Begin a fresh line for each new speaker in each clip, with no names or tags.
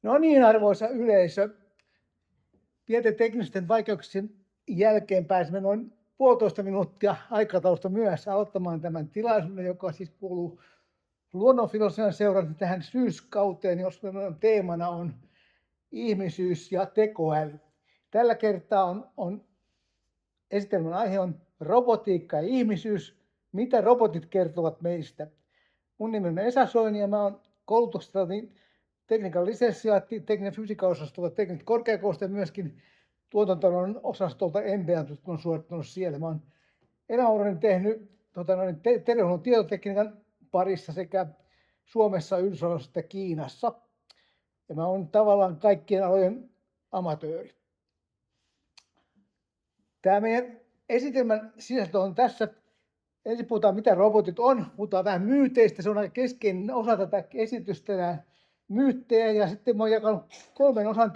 No niin, arvoisa yleisö. Pienten teknisten vaikeuksien jälkeen pääsemme noin 1,5 minuuttia aikataulusta myöhässä aloittamaan tämän tilaisuuden, joka siis kuuluu luonnonfilosofian seuran tähän syyskauteen, jossa teemana on ihmisyys ja tekoäly. Tällä kertaa esitelmän aihe on robotiikka ja ihmisyys. Mitä robotit kertovat meistä? Mun nimi on Esa Soini ja mä oon koulutukseltani tekniikan lisensiaatti, tekniikan fysiikan osastolta tekniikan korkeakoulusta ja myöskin tuotantotalouden osastolta MBA-tutkinnon suorittanut siellä. Mä oon elämäurani tehnyt terveydenhuollon tietotekniikan parissa sekä Suomessa, Yhdysvalloissa että Kiinassa. Ja mä oon tavallaan kaikkien alojen amatööri. Tämä meidän esitelmän sisältö on tässä. Ensin puhutaan, mitä robotit on. Puhutaan vähän myyteistä. Se on aika keskeinen osa tätä esitystä, nämä myyttejä. Ja sitten mä oon jakanut 3 osan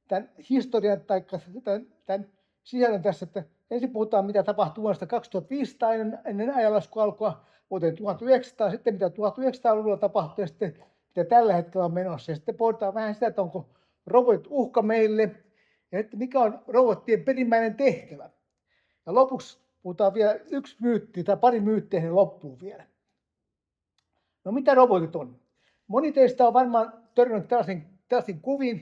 tämän historian tai tämän sisällön tässä. Että ensin puhutaan, mitä tapahtui vuodesta 2500 ennen ajanlaskun alkua vuoteen 1900. Sitten mitä 1900-luvulla tapahtui ja sitten mitä tällä hetkellä on menossa. Ja sitten puhutaan vähän sitä, että onko robotit uhka meille. Ja sitten mikä on robottien perimmäinen tehtävä. Ja lopuksi puhutaan vielä yksi myytti tai pari myyttiä ennen loppuun vielä. No mitä robotit on? Moni teistä on varmaan törmännyt tällaisiin kuviin,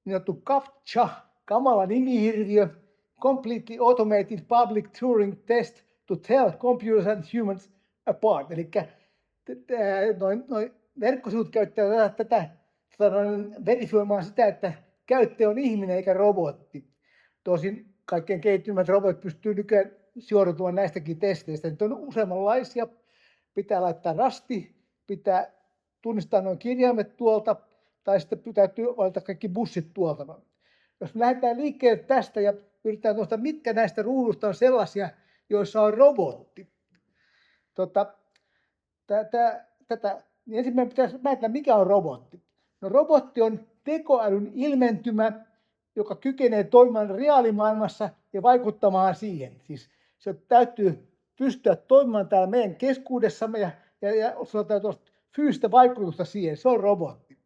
niin sanottu CAPTCHA, kamala nimihirviö, Completely Automated Public Turing Test to Tell Computers and Humans Apart. Eli noin verkkosivut käyttävät tätä verifioimaan sitä, että käyttäjä on ihminen eikä robotti. Tosin kaikkein kehittymät robotit pystyy nykyään suoriutumaan näistäkin testeistä. Nyt on useammanlaisia. Pitää laittaa rasti, pitää tunnistaa nuo kirjaimet tuolta, tai sitten täytyy valita kaikki bussit tuolta. Jos me lähdetään liikkeelle tästä ja yritetään tuosta, mitkä näistä ruudusta on sellaisia, joissa on robotti. Niin ensin meidän pitäisi määritellä, mikä on robotti. No, robotti on tekoälyn ilmentymä, joka kykenee toimimaan reaalimaailmassa ja vaikuttamaan siihen. Siis se täytyy pystyä toimimaan täällä meidän keskuudessamme ja sillä täytyy fyysistä vaikutusta siihen. Se on robotti.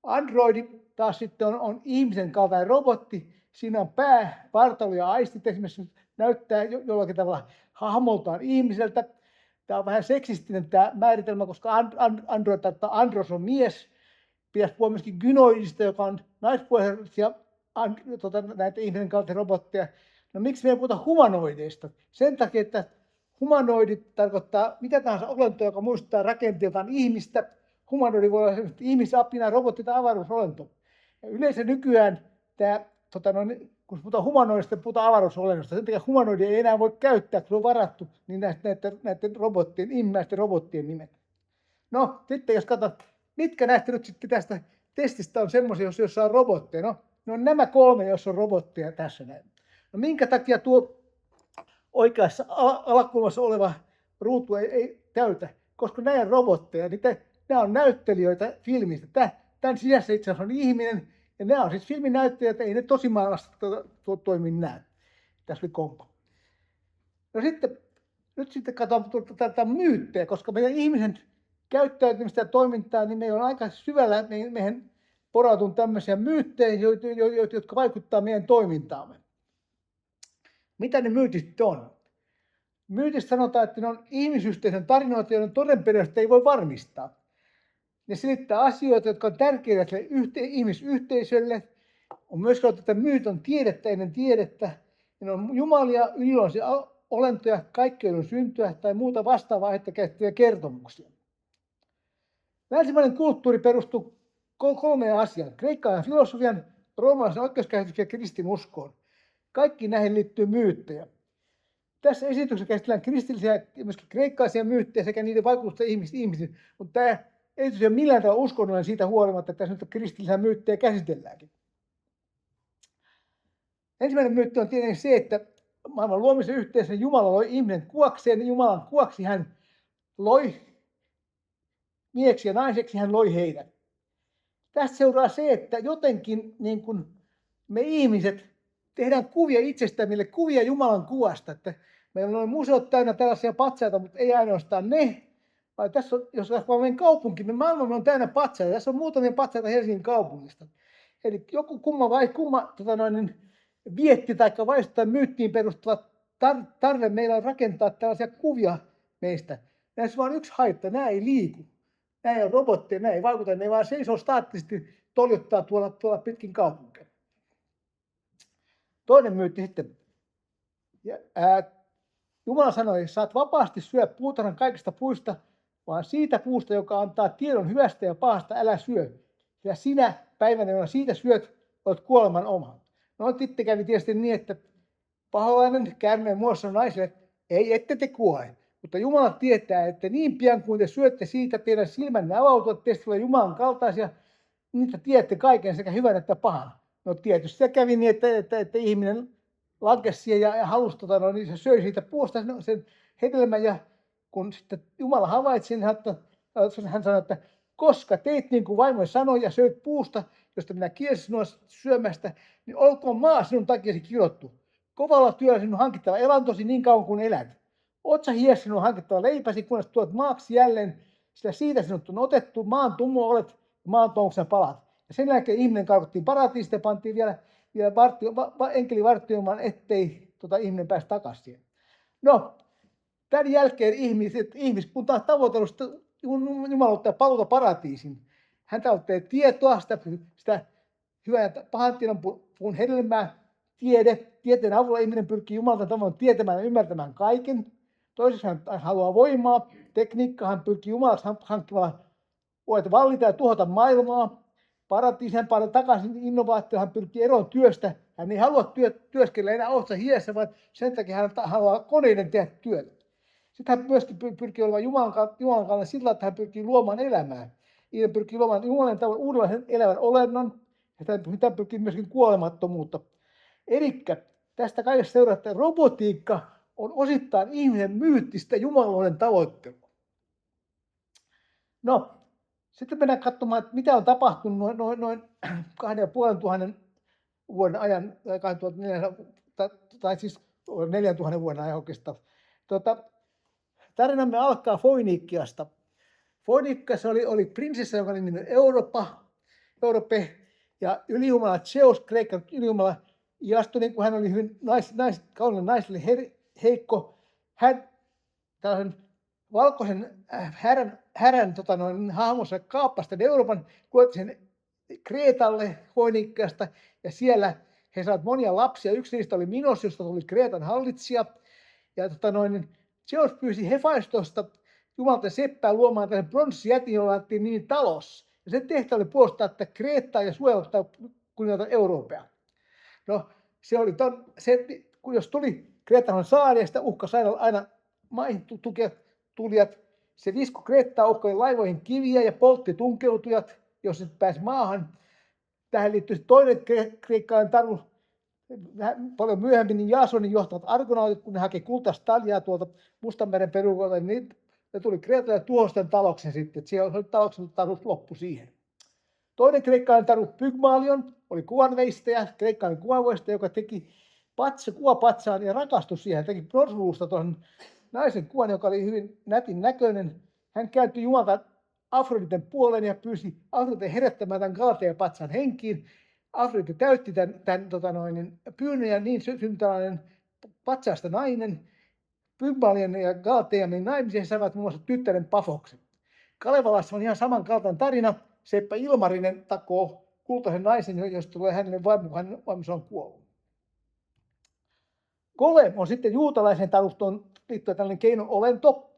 Androidi taas sitten on ihmisen kaltainen robotti. Siinä on pää, vartalo ja aistit. Esimerkiksi näyttää jollakin tavalla hahmoltaan ihmiseltä. Tämä on vähän seksistinen tämä määritelmä, koska andros on mies. Pitäisi puhua myöskin gynoidista, joka on naispuolisia näitä ihmisen kaltaisia robotteja. No miksi me ei puhuta humanoideista? Sen takia, että humanoidit tarkoittaa mitä tahansa olentoa, joka muistuttaa rakenteeltaan ihmistä. Humanoidi voi olla ihmisapina, robotti tai avaruusolento. Ja yleensä nykyään kun puhutaan humanoidista, puhutaan avaruusolennosta. Sen takia humanoidia ei enää voi käyttää, kun se on varattu niin näiden robottien, ihmisten robottien nimet. No sitten jos katsot, mitkä näistä nyt sitten tästä testistä on semmoisia, joissa on robotteja. No nämä 3, jos on robotteja tässä näin. No minkä takia tuo oikeassa alakulmassa oleva ruutu ei täytä? Koska nämä robotteja, niin nämä on näyttelijöitä filmistä. Tämän sisässä itse asiassa on ihminen, ja nämä on siis filminäyttelijät, ei ne tosimaailmassa toimi näin. Tässä oli kompo. No nyt sitten katsotaan tätä myyttejä, koska meidän ihmisen käyttäytymistä ja toimintaa, niin meillä on aika syvällä meidän porautunut tämmöisiä myyttejä, jotka vaikuttaa meidän toimintaamme. Mitä ne myytit on? Myytistä sanotaan, että ne on ihmisyhteisön tarinoita, joiden todenperäistä ei voi varmistaa. Ne selittää asioita, jotka on tärkeitä ihmisyhteisölle. On myös sanottu, että myyt on tiedettä ennen tiedettä. Ne on jumalia, yliluonnollisia olentoja, kaikkeuden syntyä tai muuta vastaavaa aihetta käsitteleviä kertomuksia. Länsimainen kulttuuri perustuu 3 asiaan. Kreikkalaisen filosofian, roomalaisen oikeuskäsityksen ja kristinuskoon. Kaikki näihin liittyy myyttejä. Tässä esityksessä käsitellään kristillisiä ja myöskin kreikkalaisia myyttejä sekä niiden vaikutusta ihmisiin. Mutta tämä esitys ei ole millään tavalla uskonnollinen siitä huolimatta, että tässä nyt kristillisiä myyttejä käsitelläänkin. Ensimmäinen myytti on tietenkin se, että maailman luomisen yhteydessä Jumala loi ihminen kuvakseen, ja Jumalan kuvaksi hän loi mieheksi ja naiseksi, hän loi heidät. Tästä seuraa se, että jotenkin niin kuin me ihmiset tehdään kuvia itsestämme, kuvia Jumalan kuvasta. Että meillä on museot täynnä tällaisia patsaita, mutta ei ainoastaan ne, Vai tässä on, jos vaan menen kaupunkiin, niin maailma on täynnä patsaita. Tässä on muutamia patsaita Helsingin kaupungista. Eli joku kumma vietti tai vaisto myyttiin perustuva tarve meillä on rakentaa tällaisia kuvia meistä. Näissä on vain yksi haitta, nämä ei liiku. Nämä ei ole robotteja, nämä ei vaikuta, ne vaan seisoo staattisesti toljottaa tuolla pitkin kaupunkia. Toinen myytti sitten. Jumala sanoi, saat vapaasti syödä puutarhan kaikista puista, vaan siitä puusta, joka antaa tiedon hyvästä ja pahasta, älä syö. Ja sinä päivänä, jona siitä syöt, olet kuoleman oma. No sitten kävi tietysti niin, että paholainen käärmeen muodossa naisille, ei ette te kuole. Mutta Jumala tietää, että niin pian kuin te syötte siitä, teidän silmänne avautuvat, teistä tulee Jumalan kaltaisia, niin te tiedätte kaiken sekä hyvän että pahan. No tietysti se kävi niin, että ihminen lankesi siihen ja halusi, niin se söi siitä puusta sen hedelmän. Ja kun sitten Jumala havaitsi, niin hän sanoi, että koska teit niin kuin vaimosi sanoi ja söit puusta, josta minä kielsin sinua syömästä, niin olkoon maa sinun takiasi kirottu. Kovalla työllä sinun hankittava elantosi niin kauan kuin elät. Otsa hies sinun hankittava leipäsi, kunnes tuot maaksi jälleen, sillä siitä sinut on otettu, maan tummo olet ja maan tuomuksen palat. Ja sen jälkeen ihminen karkottiin paratiisista ja pantiin vielä enkeli vartioimaan, ettei ihminen pääsi takaisin. No, tämän jälkeen ihmiskunta on tavoitellut Jumaluutta ja paluuta paratiisin. Hän tavoittelee tietoa, sitä hyvän ja pahan tiedon puun hedelmää, tieteen avulla ihminen pyrkii Jumalalta tavoin tietämään ja ymmärtämään kaiken. Toiseksi hän haluaa voimaa, tekniikkaa, hän pyrkii Jumalasta hankkimalla voit vallita ja tuhota maailmaa. Paratiisin hän takaisin innovaatio, hän pyrkii eroon työstä. Hän ei halua työskennellä enää otsa hiessä, vaan sen takia hän haluaa koneiden tehdä työtä. Sitten hän myöskin pyrkii olemaan Jumalan kanssa sillä, että hän pyrkii luomaan elämää. Hän pyrkii luomaan Jumalan tavalla uudenlaisen elävän olennon, ja hän pyrkii myöskin kuolemattomuutta. Eli tästä kaikesta seuraa, että robotiikka on osittain ihmisen myyttistä jumaluuden tavoittelua. No, sitten mennään katsomaan, että mitä on tapahtunut noin 2500 vuoden ajan, 2400, tai siis 4000 vuoden ajan oikeastaan. Tarinamme alkaa Foiniikkiasta. Foiniikkiassa oli prinsessa, jonka nimi oli Europe, ja ylijumala Zeus, Kreikan ylijumala, Iastu, niin kun hän oli hyvin kaunille naisille heikko, hän tällaisen valkoisen härän hahmossa kaappasi Euroopan, kuljetti sen Kreetalle Foiniikkiasta, ja siellä he saivat monia lapsia. Yksi niistä oli Minos, josta tuli Kreetan hallitsija. Ja Zeus pyysi Hefaistosta Jumalalta seppää luomaan tällaisen pronssijätin, jolla laitettiin nimi Talos. Ja sen tehtävä oli puolustaa tätä Kreettaa ja suojella kuningatar Eurooppaa. No, jos tuli Kreetan saari ja sitä uhkasi aina maihin tulijat, se viskoi Kreettaa uhkoi laivoihin kiviä ja poltti tunkeutujat, jos se pääsi maahan. Tähän liittyy toinen kreikkalainen taru, paljon myöhemmin, niin Jaasonin johtavat argonautit, kun ne haki kultaista taljaa tuolta Mustanmeren perukoilta, niin ne tuli Kreetalle ja tuhosi tämän taloksen sitten. Että siellä oli taloksen tarus loppu siihen. Toinen kreikkalainen taru Pygmalion oli kuvanveistäjä, kreikkalainen kuvanveistäjä, joka teki kuvapatsaan ja rakastui siihen. Hän teki bronssulusta tuon naisen kuvan, joka oli hyvin nätin näköinen. Hän kääntyi Jumalalta Afroditen puoleen ja pyysi Afroditen herättämään tämän Galatea-patsaan henkiin. Afrodite täytti tämän pyynnön ja niin syntyi tällainen patsaasta nainen. Pygmalion ja Galatea meni naimisiin ja saivat muun muassa tyttären Pafoksen. Kalevalassa on ihan samankaltainen tarina. Seppä Ilmarinen takoo kultaisen naisen, josta tulee hänelle vaimo, kun hänen vaimonsa on kuollut. Golem on sitten juutalaisen tarustoon liittyen tällainen keino-olento.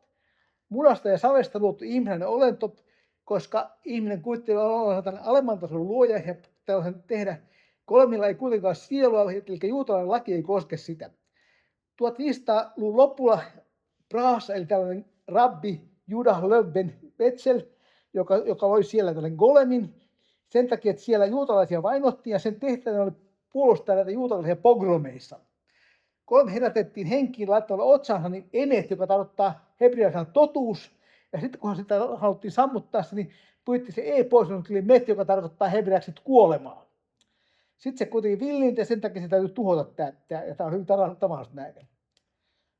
Munasta ja savesta luotu ihminen olento, koska ihminen kuvittelee olevan alemman tason luoja ja tällaisen tehdä. Golemilla ei kuitenkaan ole sielua, eli juutalainen laki ei koske sitä. 1500-luvun lopulla Prahassa, eli tällainen rabbi Judah Löw ben Betzel, joka loi siellä tällainen golemin, sen takia, että siellä juutalaisia vainottiin ja sen tehtävänä oli puolustaa näitä juutalaisia pogromeissa. Golem herätettiin henkiin laittamalla otsaansa niin enet, joka tarkoittaa hebrealaisena totuus. Ja sitten kun sitä haluttiin sammuttaa, niin pyytti se pois, eli met, joka tarkoittaa hebreaksi kuolemaa. Sitten se kuitenkin villiintyi ja sen takia se täytyy tuhota tämä. Ja tämä on hyvin tavallista näin.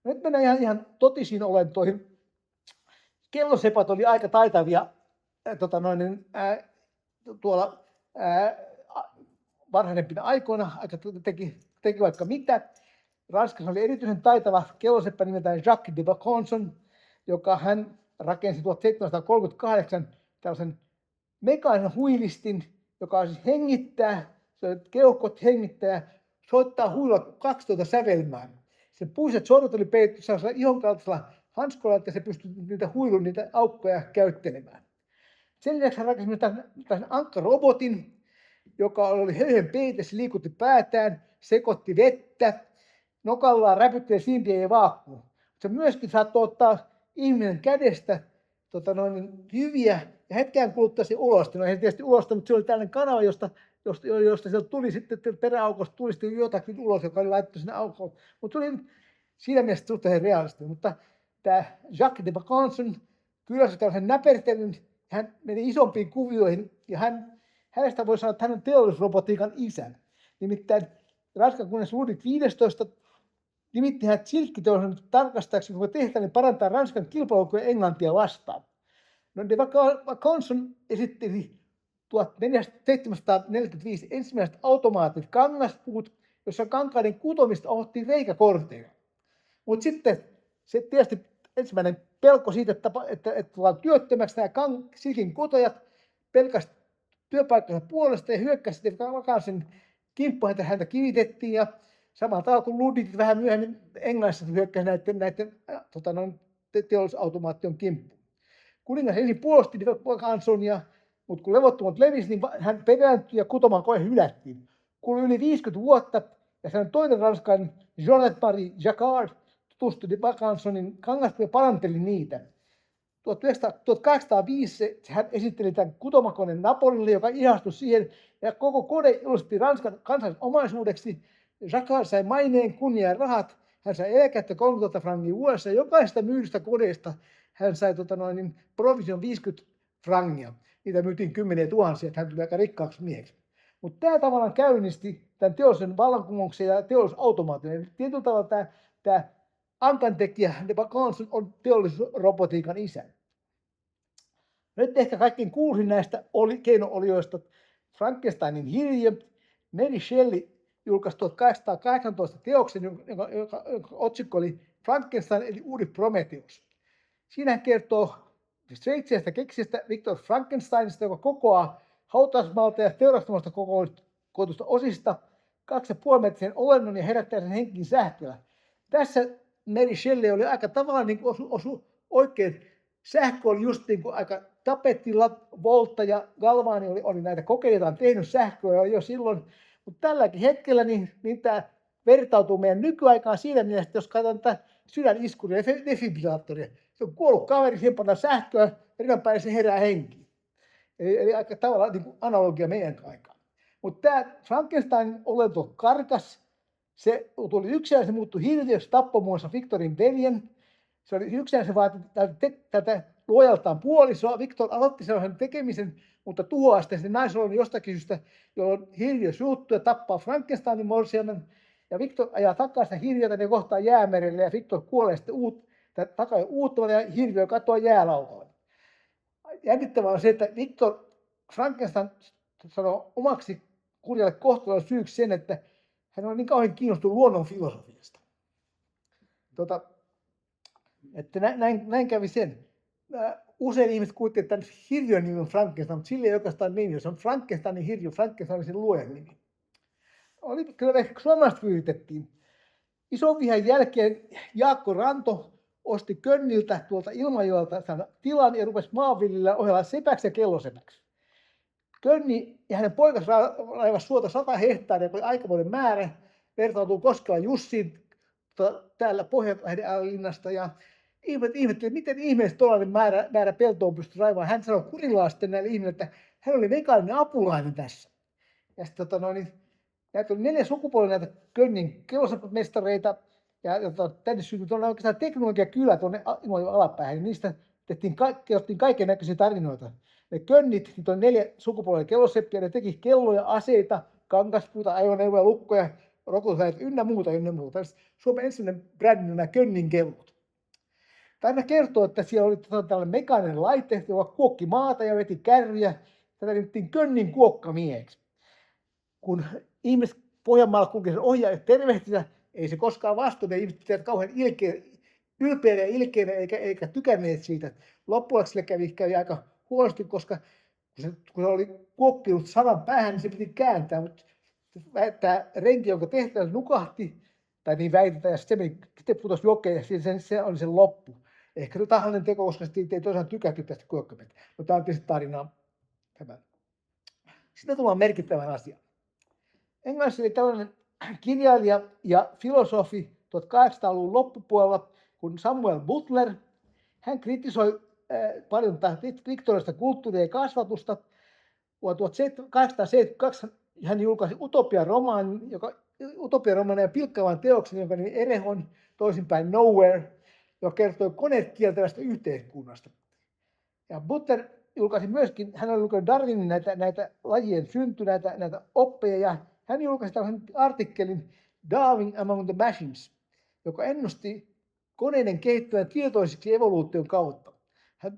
Nyt mennään ihan totisiin olentoihin. kellosepät oli aika taitavia tuolla varhaisempina aikoina, teki vaikka mitä. Ranskassa oli erityisen taitava kelloseppä nimeltään Jacques de Vaucanson, joka hän rakensi 1738 tällaisen mekaanisen huilistin, joka siis hengittää, keuhkot hengittää, soittaa huilulla 12 sävelmään. Sen puiset sormet oli peitetty sellaisella ihonkaltaisella hanskoilla, että se pystyi niitä aukkoja käyttelemään. Sen lisäksi hän rakensi tällaisen ankkarobotin, joka oli höyhen peite, se liikutti päätään, sekoitti vettä, nokallaan räpytteli simpiä ja vaakkuu. Se myöskin saattoi ottaa ihminen kädestä jyviä ja hetkään kuluttaa se ulosti. No ei tietysti ulosta, mutta se oli tällainen kanava, josta sieltä tuli sitten peräaukosta tuli sitten jotakin ulos, joka oli laitettu sinne aukoon. Mutta se oli siinä mielessä suhteen realistinen. Mutta tämä Jacques de Vaucanson kylläsi tällaisen näpertelyn, hän meni isompiin kuvioihin ja hänestä voi sanoa, että hän on teollisuusrobotiikan isä. Nimittäin Ranskan kuningas Ludwig XV nimitti hänet silkkiteollisuuden tarkastajaksi, koko tehtäväni parantaa Ranskan kilpailukykyä Englantia vastaan. No, de Vaucanson esitteli 1745 ensimmäiset automaatit kangaspuut, jossa kankaiden kutomista ohjattiin reikäkorteilla. Mutta sitten se tietysti ensimmäinen pelko siitä, että tullaan työttömäksi, nämä silkin kutojat pelkästään työpaikkansa puolesta ja hyökkäsi Vaucansonin kimppuun, että häntä kivitettiin ja samalla tavalla kuin Ludwig vähän myöhemmin Englannissa hyökkäsi näiden teollisuusautomaation kimppuun. Kuningas ensin puolusti Vaucansonia, mutta kun levottomuudet levisi, niin hän perääntyi ja kutoman koe hylättiin. Kului yli 50 vuotta ja sen toinen ranskalainen Jonathan-Marie Jacquard tutustui Vaucansonin kangaspuun ja paranteli niitä. 1805 hän esitteli tämän kutomakoneen Napolille, joka ihastui siihen ja koko kone julisti Ranskan kansallisen omaisuudeksi. Jacquard sai maineen, kunnian ja rahat. Hän sai eläkettä 3000 frangia vuodessa. Jokaisesta myydystä koneesta hän sai provision 50 frangia. Niitä myytiin 10 000, että hän tuli aika rikkaaksi mieheksi. Mutta tämä tavallaan käynnisti tämän teollisen vallankumouksen ja teollisuusautomaation. Eli tietyllä tavalla tämä ankantekijä de Vaucanson on teollisuusrobotiikan isä. Nyt ehkä kaikkein kuuluisin näistä keino-olioista Frankensteinin hirviö. Mary Shelley julkaisi 1818 teoksen, jonka otsikko oli Frankenstein eli uusi Prometheus. Siinä hän kertoo sveitsiläisestä keksijästä Victor Frankensteinista, joka kokoaa hautausmaalta ja teurastamasta kootusta osista 2,5-metrisen olennon ja herättää sen henkin sähköllä. Tässä Mary Shelley oli aika tavallaan niin osui oikein. Sähkö oli just niin kuin aika tapetilla, Volta ja Galvani oli näitä kokeita tehnyt sähköä jo silloin. Mutta tälläkin hetkellä niin tämä vertautuu meidän nykyaikaan siinä mielessä, että jos katsotaan tätä sydäniskuria ja defibrillaattoria, se on kuollut kaveri, siihen pannaan sähköä, rinnan päälle se herää henkiin. Eli aika tavallaan niin kuin analogia meidän aikaan. Mutta tämä Frankenstein olento karkas, se tuli yksinään, se muuttui hirviöksi, tappoi muun muassa Victorin veljen. Se oli yksinään, se vaati tätä luojaltaan puolisoa. Victor aloitti sellaisen tekemisen, mutta tuhoaa sitten sen naisolon jostakin syystä, jolloin hirviö suuttuu ja tappaa Frankensteinin morsiamen. Ja Victor ajaa takaa sitä hirviötä, ne kohtaa jäämerelle ja Victor kuolee sitten takaisin uuttamalla ja hirviö katoaa jäälaukalle. Jännittävää on se, että Victor Frankenstein sanoo omaksi kurjalle kohtalolle syyksi sen, että hän on niin kauhean kiinnostunut luonnon filosofiasta. Että näin kävi sen. Usein ihmiset kuvittelevat, että hirviön nimi on Frankenstein, mutta sillä ei oikeastaan nimi. Se on Frankensteinin hirviö, Frankenstein oli sen luojan nimi. Oli kyllä ehkä suomalaiset yritettiin. Ison vihan jälkeen Jaakko Ranto osti Könniltä tuolta Ilmajoelta tilan ja rupesi maanviljellä ohjella sepäksi ja kellosepäksi. Könni ja hänen poikansa raivasi suota 100 hehtaaria, joka oli aikamoinen määrä. Vertautuu Koskelan Jussiin täällä Pohjanlahden ja ihmetteli, miten ihmeessä tuollainen määrä peltoa pystyi raivamaan. Hän sanoi kurillaan sitten näille ihmisille, että hän oli mekaaninen apulainen tässä. Ja sitten näitä oli 4 sukupolvia näitä Könnin kelloseppämestareita. Ja tänne syntyi tuonne oikeastaan teknologiakylä tuonne Ilmajoen alapäähän. Ja niistä kerrottiin kaiken näköisiä tarinoita. Ne Könnit, niitä on 4 sukupolvia kelloseppiä, ne teki kelloja, aseita, kangaspuuta, ajoneuvoja, lukkoja, rokotuslähet ynnä muuta. Suomen ensimmäinen brändi on nämä Könnin kellot. Tarina kertoo, että siellä oli tällainen mekaaninen laite, joka kuokki maata ja veti kärryjä. Tätä nimettiin Könnin kuokkamieheksi. Kun ihmiset Pohjanmaalla kulki sen ohi ja tervehtivät, ei se koskaan vastannut. Ihmiset pitävät kauhean ylpeänä ja ilkeänä eikä tykänneet siitä. Loppujen sille kävi aika huonosti, koska kun se oli kuokkinut sanan päähän, niin se piti kääntää. Mutta tämä renki, jonka tehtävä nukahti, tai niin väitetään, ja sitten putosi jokeen, ja se oli sen loppu. Ehkä se tahallinen teko, koska sitten ei tosiaan tykätty tästä kuokkamestä. Mutta tämä on tietysti tarinaa. Sitten tullaan merkittävän asiaan. Englannissa oli tällainen kirjailija ja filosofi 1800-luvun loppupuolella kuin Samuel Butler. Hän kritisoi paljon viktorialaista kulttuuria ja kasvatusta. Vuonna 1872 hän julkaisi Utopia-romaanin ja pilkkaavan teoksen, jonka nimi Erehon, toisinpäin Nowhere, joka kertoi koneet kieltävästä yhteiskunnasta. Ja Butler julkaisi myöskin, hän oli lukenut Darwinin näitä lajien synty, näitä oppeja, ja hän julkaisi tällaisen artikkelin Darwin Among the Machines, joka ennusti koneiden kehittyvän tietoisiksi evoluution kautta.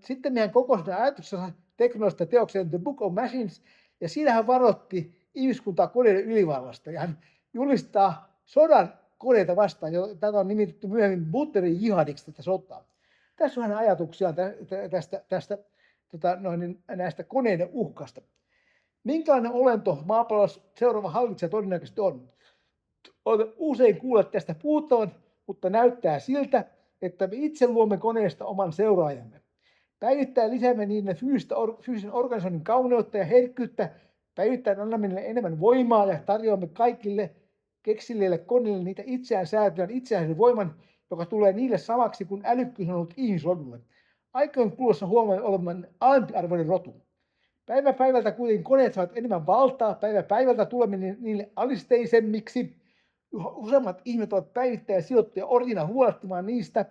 Sitten hän kokosi ajatuksensa teknologisesta teokseen The Book of Machines, ja siinä hän varoitti ihmiskuntaa koneiden ylivallasta, ja hän julistaa sodan koneita vastaan. Tätä on nimitetty myöhemmin Butlerin jihadiksi tätä sotaa. Tässä on hänen ajatuksiaan näistä koneiden uhkasta. Minkälainen olento maapallolla seuraava hallitsija todennäköisesti on? Olen usein kuullut tästä puhuttavan, mutta näyttää siltä, että me itse luomme koneesta oman seuraajamme. Päivittäin lisäämme niiden fyysisen organisoinnin kauneutta ja herkkyyttä. Päivittäin annamme niille enemmän voimaa ja tarjoamme kaikille keksilleille koneille niitä itseään säätelyn itsenäisen voiman, joka tulee niille samaksi kuin älykkyys on ollut ihmisrodulle. Aikojen kuluessa huomaamme olevan alempiarvoinen rotu. Päivä päivältä kuitenkin koneet saavat enemmän valtaa, päivä päivältä tulemme niille alisteisemmiksi. Useammat ihmiset ovat päivittäin sijoittuja orjina huolehtimaan niistä.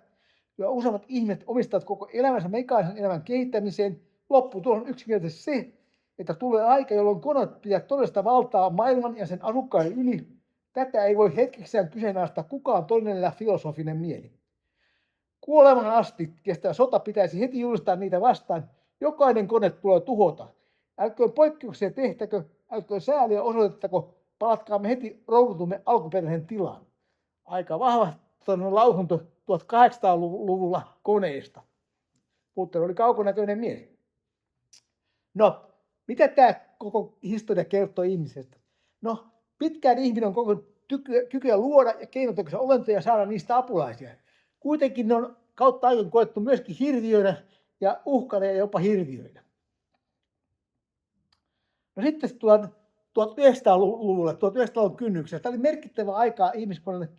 Ja useammat ihmiset omistavat koko elämänsä mekaanisen elämän kehittämiseen. Lopputulos on yksinkertaisesti se, että tulee aika, jolloin koneet pitävät todellista valtaa maailman ja sen asukkaiden yli. Tätä ei voi hetkekseen kyseenalaistaa kukaan todellinen filosofinen mieli. Kuolemaan asti kestävä sota pitäisi heti julistaa niitä vastaan. Jokainen kone tulee tuhota. Älköön poikkeuksia tehtäkö, älköön sääliä osoitettako, palatkaamme heti roudutumme alkuperäisen tilaan. Aika vahva lausunto 1800-luvulla koneista. Butler oli kaukonäköinen mies. No, mitä tämä koko historia kertoo ihmisestä? No, pitkään ihminen on koko kykyä luoda ja keinotekoisia olentoja saada niistä apulaisia. Kuitenkin ne on kautta aikoin koettu myöskin hirviöinä ja uhkana ja jopa hirviöinä. No sitten 1900-luvulle, 1900-luvun kynnyksellä. Tämä oli merkittävä aikaa ihmiskunnalle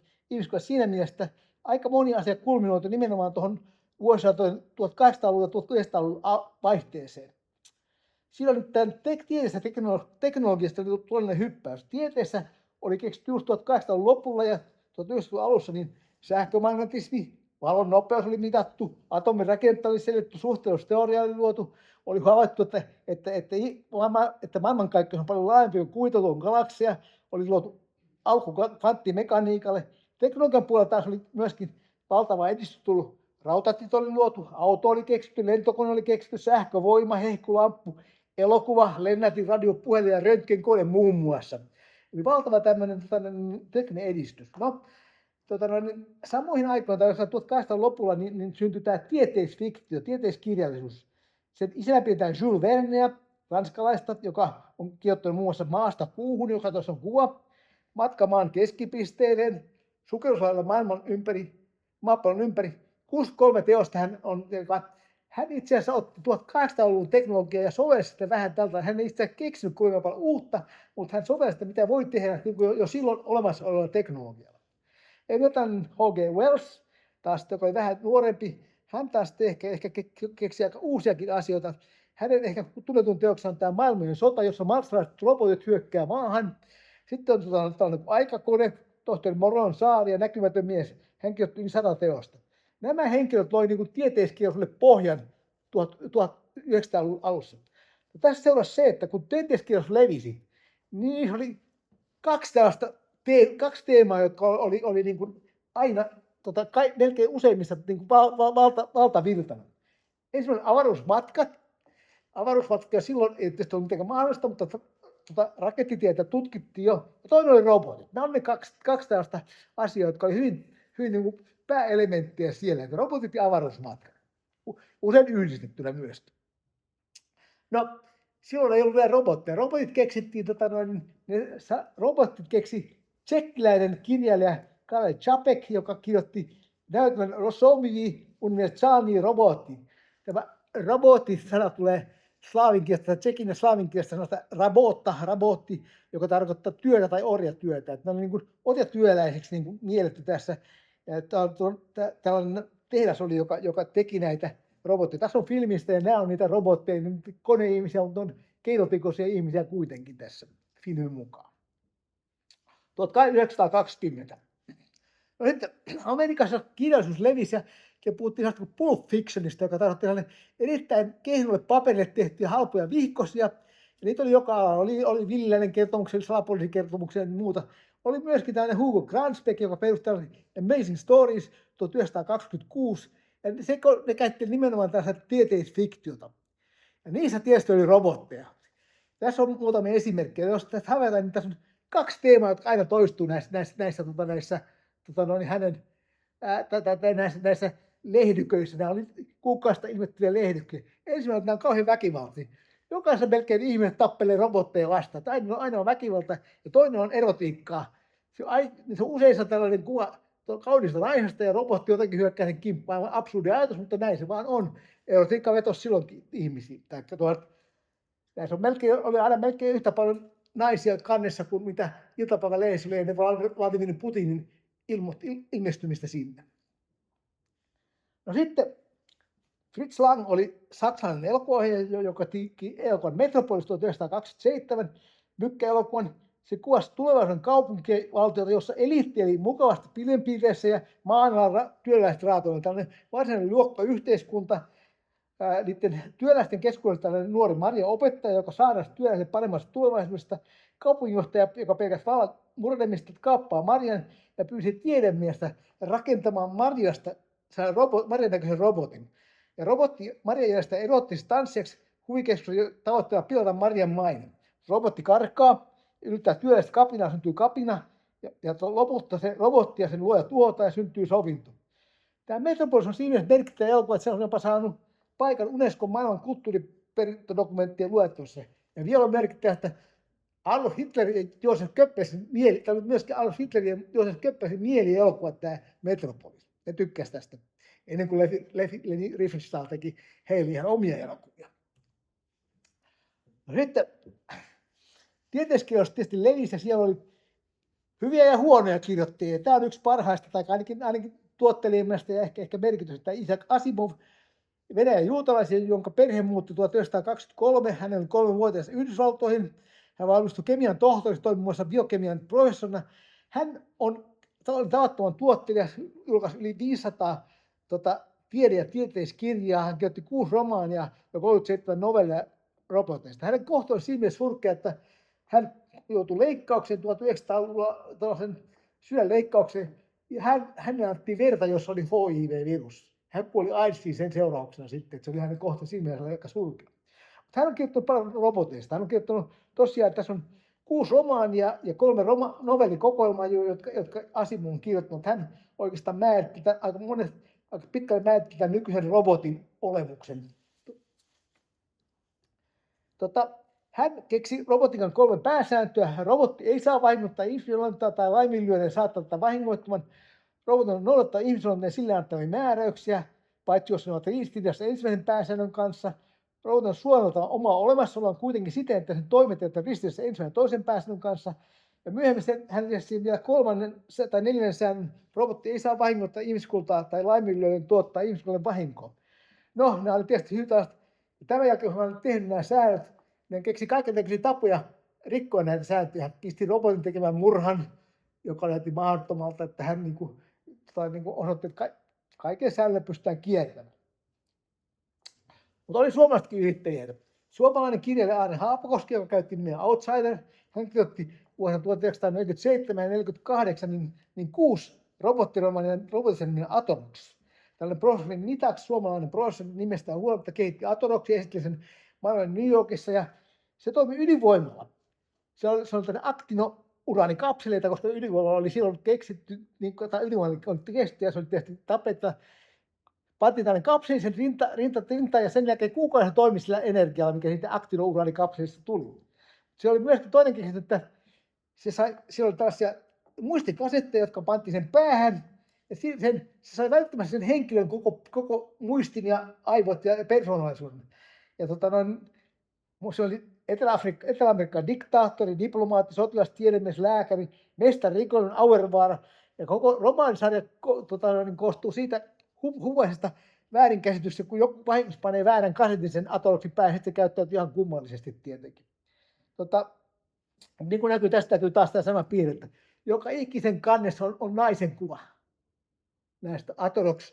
siinä mielessä, aika moni asia kulminoitu nimenomaan tuohon vuosisatojen 1800-luvun ja 1900-luvun vaihteeseen. Siinä oli tämän tieteestä teknologiasta todellinen hyppäys. Tieteessä oli keksitty just 1800-luvun lopulla ja 1900-luvun alussa niin sähkömagnetismi, valon nopeus oli mitattu, atomin rakennetta oli selitetty, suhteellisuusteoria oli luotu, oli havaittu, että maailmankaikkeus on paljon laajempi kuin kuitatuon galakseja, oli luotu alku kvanttimekaniikalle. Teknologian puolella taas oli myöskin valtava edistys tullut. Rautatiet oli luotu, auto oli keksitty, lentokone oli keksitty, sähkövoima, hehkulamppu, elokuva, lennätin, radio, puhelin ja röntgenkone muun muassa. Eli valtava tämmöinen tekninen edistys. No, samoihin aikoihin, tai 1800-luvun lopulla, niin syntyi tämä tieteisfiktio, tieteiskirjallisuus. Sen isänä pidetään Jules Verneä, ranskalaista, joka on kirjoittanut muun muassa Maasta kuuhun, joka tuossa on kuva, Matka maan keskipisteeseen, Sukelluslailla maapallon ympäri. 63 teosta hän itse asiassa otti 1800-luvun teknologiaa ja sovelsi sitä vähän tältä. Hän ei itse asiassa keksinyt kuinka paljon uutta, mutta hän sovelsi sitä, mitä voi tehdä jo silloin olemassa olevalla teknologialla. Jonathan H.G. Wells, taas, joka oli vähän nuorempi, hän taas ehkä keksi aika uusiakin asioita. Hänen ehkä tunnetun teoksensa on tämä maailmojen sota, jossa marsalaiset robotit hyökkää maahan. Sitten on tällainen aikakone, tohtori Moron saari ja näkymätön mies. Hän kirjoitti yli 100 teosta. Nämä henkilöt loi niin tieteiskirjallisuudelle pohjan 1900-luvun alussa. Ja tässä seurasi se, että kun tieteiskirjallisuus levisi, niin oli kaksi teemaa, jotka oli niin kuin aina melkein useimmista niin kuin valtavirtana. Ensimmäinen avaruusmatkat silloin ei tietysti ollut mitenkään mahdollista, mutta rakettitietä tutkittiin jo. Ja toinen oli robotit. Nämä on ne kaksi tällaista asiaa, jotka oli hyvin niin kuin pääelementtejä siellä, että robotit ja avaruusmatkat. Usein yhdistettynä myöskin. No, silloin ei ollut vielä robotteja. Robotit keksittiin, robotit keksi tsekkiläinen kirjailija Karel Čapek, joka kirjoitti näytelmän Rosomivi universální robotti. Tämä robotti-sana tulee slaavinkielestä, tsekin ja slaavinkielestä sanasta rabotti, joka tarkoittaa työtä tai orjatyötä. Että ne on niin kuin orjatyöläiseksi niin kuin mielletty tässä. Ja tällainen tehdas oli, joka teki näitä robotteja. Tässä on filmistä ja nämä on niitä robotteja, koneihmisiä, mutta on keinotekoisia ihmisiä kuitenkin tässä filmin mukaan. 1920. No sitten Amerikassa kirjallisuus levisi ja puhuttiin sellaista kuin Pulp Fictionista, joka tarkoitti erittäin kehnolle paperille tehtyjä halpoja vihkosia. Ja niitä oli joka alalla. Oli Villiläinen kertomuksia, salapoliisin kertomuksia ja muuta. Oli myöskin tämmöinen Hugo Granzbeck, joka perusti Amazing Stories 1926. Ja ne käytti nimenomaan tällaista tieteisfiktiota. Ja niissä tietysti oli robotteja. Tässä on muutamia esimerkkejä. Jos tästä havaitaan, niin tässä on 2 teemaa, jotka aina toistuu näissä lehdyköissä. Nämä oli kuukausista ilmestyviä lehdyköjä. Ensimmäinen, nämä on kauhean väkivaltaisia. Jokaisessa melkein ihmiset tappelee robotteja vastaan. Aina on väkivalta ja toinen on erotiikkaa. Se on usein tällainen kuva kaunista naisesta ja robotti jotenkin hyökkää sen kimppaan. Aivan absurdi ajatus, mutta näin se vaan on. Erotiikka vetosi silloinkin ihmisiä. Näissä oli aina melkein yhtä paljon naisia kannessa kuin mitä iltapäivälehdessä oli ennen Vladimir Putinin ilmestymistä sinne. No sitten Fritz Lang oli saksalainen elokuvaohjaaja, joka teki elokuvan Metropolis 1927 mykkäelokuvan. Se kuvasi tulevaisuuden kaupunkivaltiota, jossa eliitti eli mukavasti pilvenpiireissä ja maan alla työläiset raatoilla. Tällainen varsinainen luokkayhteiskunta. Niiden työläisten keskuudessa tällainen nuori Maria opettaja, joka saadaan työläisen paremmasta tulevaisuudesta. Kaupunginjohtaja, joka pelkästään vallan murremista kaappaa Marian ja pyysi tiedemiestä rakentamaan Mariasta Marian näköisen robotin. Ja robotti Marian jäljestä erottiseksi tanssijaksi huvikeskuksen tavoitteella pilata Marian maine. Robotti karkaa, yrittää työläistä kapinaa, syntyy kapina ja lopulta se robotti ja sen luoja tuhotaan ja syntyy sovinto. Tämä Metropolis on siinä mielessä merkittävä elokuva, että se on jopa saanut paikan Unescon maailman kulttuuriperintödokumenttien luettelossa. Ja vielä on merkittävä, että Adolf Hitler ja Josef Goebbelsin mielielokuva tämä Metropolis. Ne tykkäsivät tästä ennen kuin Leni Riefenstahl teki heille ihan omia elokuvia. No sitten tieteiskirjallisuus tietysti levisi ja siellä oli hyviä ja huonoja kirjoittajia. Tämä on yksi parhaista tai ainakin tuottelimmasta ja ehkä merkitystä. Isaac Asimov, Venäjän juutalaisen, jonka perhe muutti 1923. Hän oli 3-vuotias Yhdysvaltoihin. Hän valmistui kemian tohtoriksi, toimi muassa biokemian professorina. Hän on tavattoman tuottelija, julkaisi yli 500 tiede- ja tieteiskirjaa. Hän kirjoitti 6 romaania ja 37 novellia roboteista. Hänen kohtalonsa siinä mielessä surkea, että hän joutui leikkaukseen 1900-luvulla tällaisen sydänleikkaukseen. Ja hänelle annettiin verta, jossa oli HIV-virus. Hän kuoli AIDSiin sen seurauksena sitten, että se oli hänen kohta siinä mielessä aika surkea. Mutta hän on kirjoittanut paljon roboteista. Hän on kirjoittanut tosiaan, että tässä on 6 romaania ja 3 novellikokoelmaa, jotka Asimov on kirjoittanut. Hän oikeastaan määritti aika pitkälle määritti tämän nykyisen robotin olemuksen. Hän keksi robotiikan 3 pääsääntöä. Robotti ei saa vahingoittaa ihmisluontoa tai laiminlyödä saattaa vahingoittamaan. Robotin noudattaa ihmisluontoon sille antamia määräyksiä, paitsi jos ne ovat ristiriidassa ensimmäisen pääsäännön kanssa. Robotin suojelta omaa olemassaoloaan kuitenkin siten, että sen toimet ovat ristiriidassa ensimmäisen ja toisen pääsäännön kanssa. Ja myöhemmin hän lisäsi vielä 3. tai 4. säännön. Robotti ei saa vahingoittaa ihmiskultaa tai laiminlyödä tuottaa ihmiskunnan vahinkoa. No, nämä oli tietysti hyvä. Tämän jälkeen, kun hän oli tehnyt nämä säännöt, ne keksi kaikenlaisia tapoja rikkoa näitä sääntöjä. Hän pisti robotin tekemään murhan, joka näytti mahdottomalta, että hän osoitti, että kaiken säännöllä pystytään kiertämään. Mutta oli suomalaisetkin yrittäjiä. Suomalainen kirjailija Aarne Haapakoski, joka käytti nimeä Outsider, hän kirjoitti vuosina 1947 ja 1948 6 robotin niminen Atorox. Tällainen professori Nitax, suomalainen professori nimestään huolimatta kehitti Atoroxia, esitteli sen maailman New Yorkissa ja se toimi ydinvoimalla. Se oli tällainen aktinouraanikapseleita, koska ydinvoimalla oli silloin keksitty, tai ydinvoimalla oli keksitty ja se oli tehty tapetta. Pantiin tällainen kapseli sen rintaan ja sen jälkeen kuukauden toimi sillä energialla, mikä siitä aktinouraanikapselista tuli. Se oli myöskin toinen keksintö, että siellä oli tällaisia muistikasetteja, jotka pantiin sen päähän ja se sai välttämättä sen henkilön koko muistin ja aivot ja persoonallisuuden. Ja se oli Etelä-Amerikan diktaattori, diplomaatti, sotilas, tiedemies, lääkäri, mestari, rikollinen, Auervaara. Ja koko romaanisarja koostuu siitä huvaisesta väärinkäsitystä, kun joku vahingossa panee väärän kasetin sen Atoroxin päähän, sitten se käyttäytyy ihan kummallisesti tietenkin. Niin kuin tästä näkyy taas tämä sama piirre, että joka ikisen kannessa on naisen kuva näistä Atorox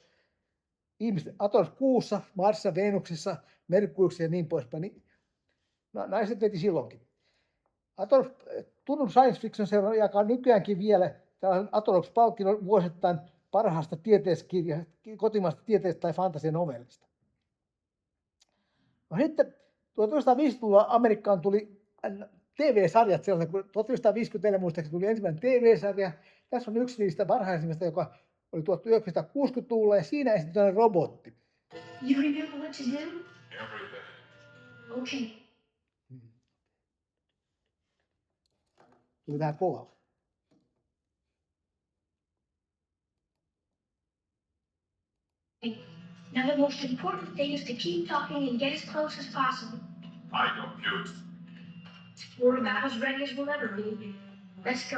kuussa, Marsissa, Venuksessa, Merkuriuksessa ja niin poispäin. Niin naiset veti silloinkin. Atorox, tunnun science fiction seura jakaa nykyäänkin vielä tällaisen Atorox-palkinnon vuosittain parhaasta kotimaasta tieteestä tai fantasianovellista. No sitten 1950-luvulla Amerikkaan tuli TV-sarjat sellainen, kun 1954 muistaakseni tuli ensimmäinen TV-sarja. Tässä on yksi niistä varhaisimmista, joka oli 1960-luvulla ja siinä esitetään robotti.
You remember what to do?
Everything.
Okay.
Tuli vähän kovalla.
Now the most important thing is to keep talking and get as close as possible.
I compute.
We're about as ready as we'll ever be. Let's go.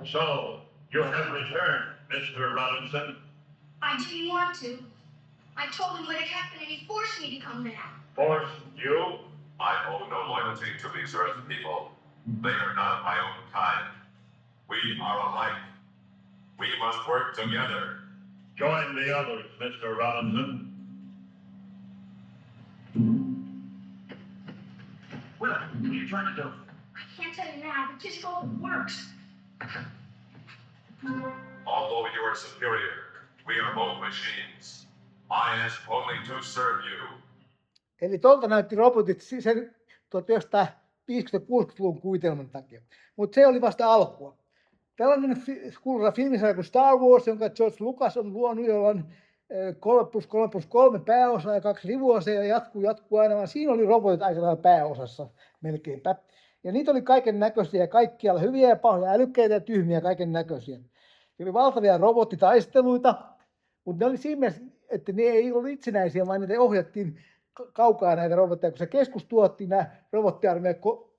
So, you have returned, Mr. Robinson.
I didn't want to. I told him what had happened and he forced me to come back.
Forced you? I owe no loyalty to these Earth people. They are not my own kind. We are alike. We must work together. Join the others, Mr. Robinson.
What are you trying to do? I can't tell you now, but just hope it works.
Although you are superior, we are both machines. I ask only to serve you.
Eli tuolta näytti robotit sen 1950-60-luvun kuvitelman takia. Mutta se oli vasta alkua. Tällainen kuuluisa filmisarja kuin Star Wars, jonka George Lucas on luonut, jolla on 3+3+3 pääosa ja 2 sivuosaa ja jatkuu aina, vaan siinä oli robotit aika lailla pääosassa melkeinpä. Ja niitä oli kaiken näköisiä ja kaikkialla hyviä ja pahoja, älykkäitä ja tyhmiä kaiken näköisiä. Oli valtavia robottitaisteluita, mutta ne oli siinä mielessä, että ne ei ollut itsenäisiä, vaan niitä ohjattiin kaukaa näitä robotteja. Kun se keskus tuotti, nämä robottiarmeijat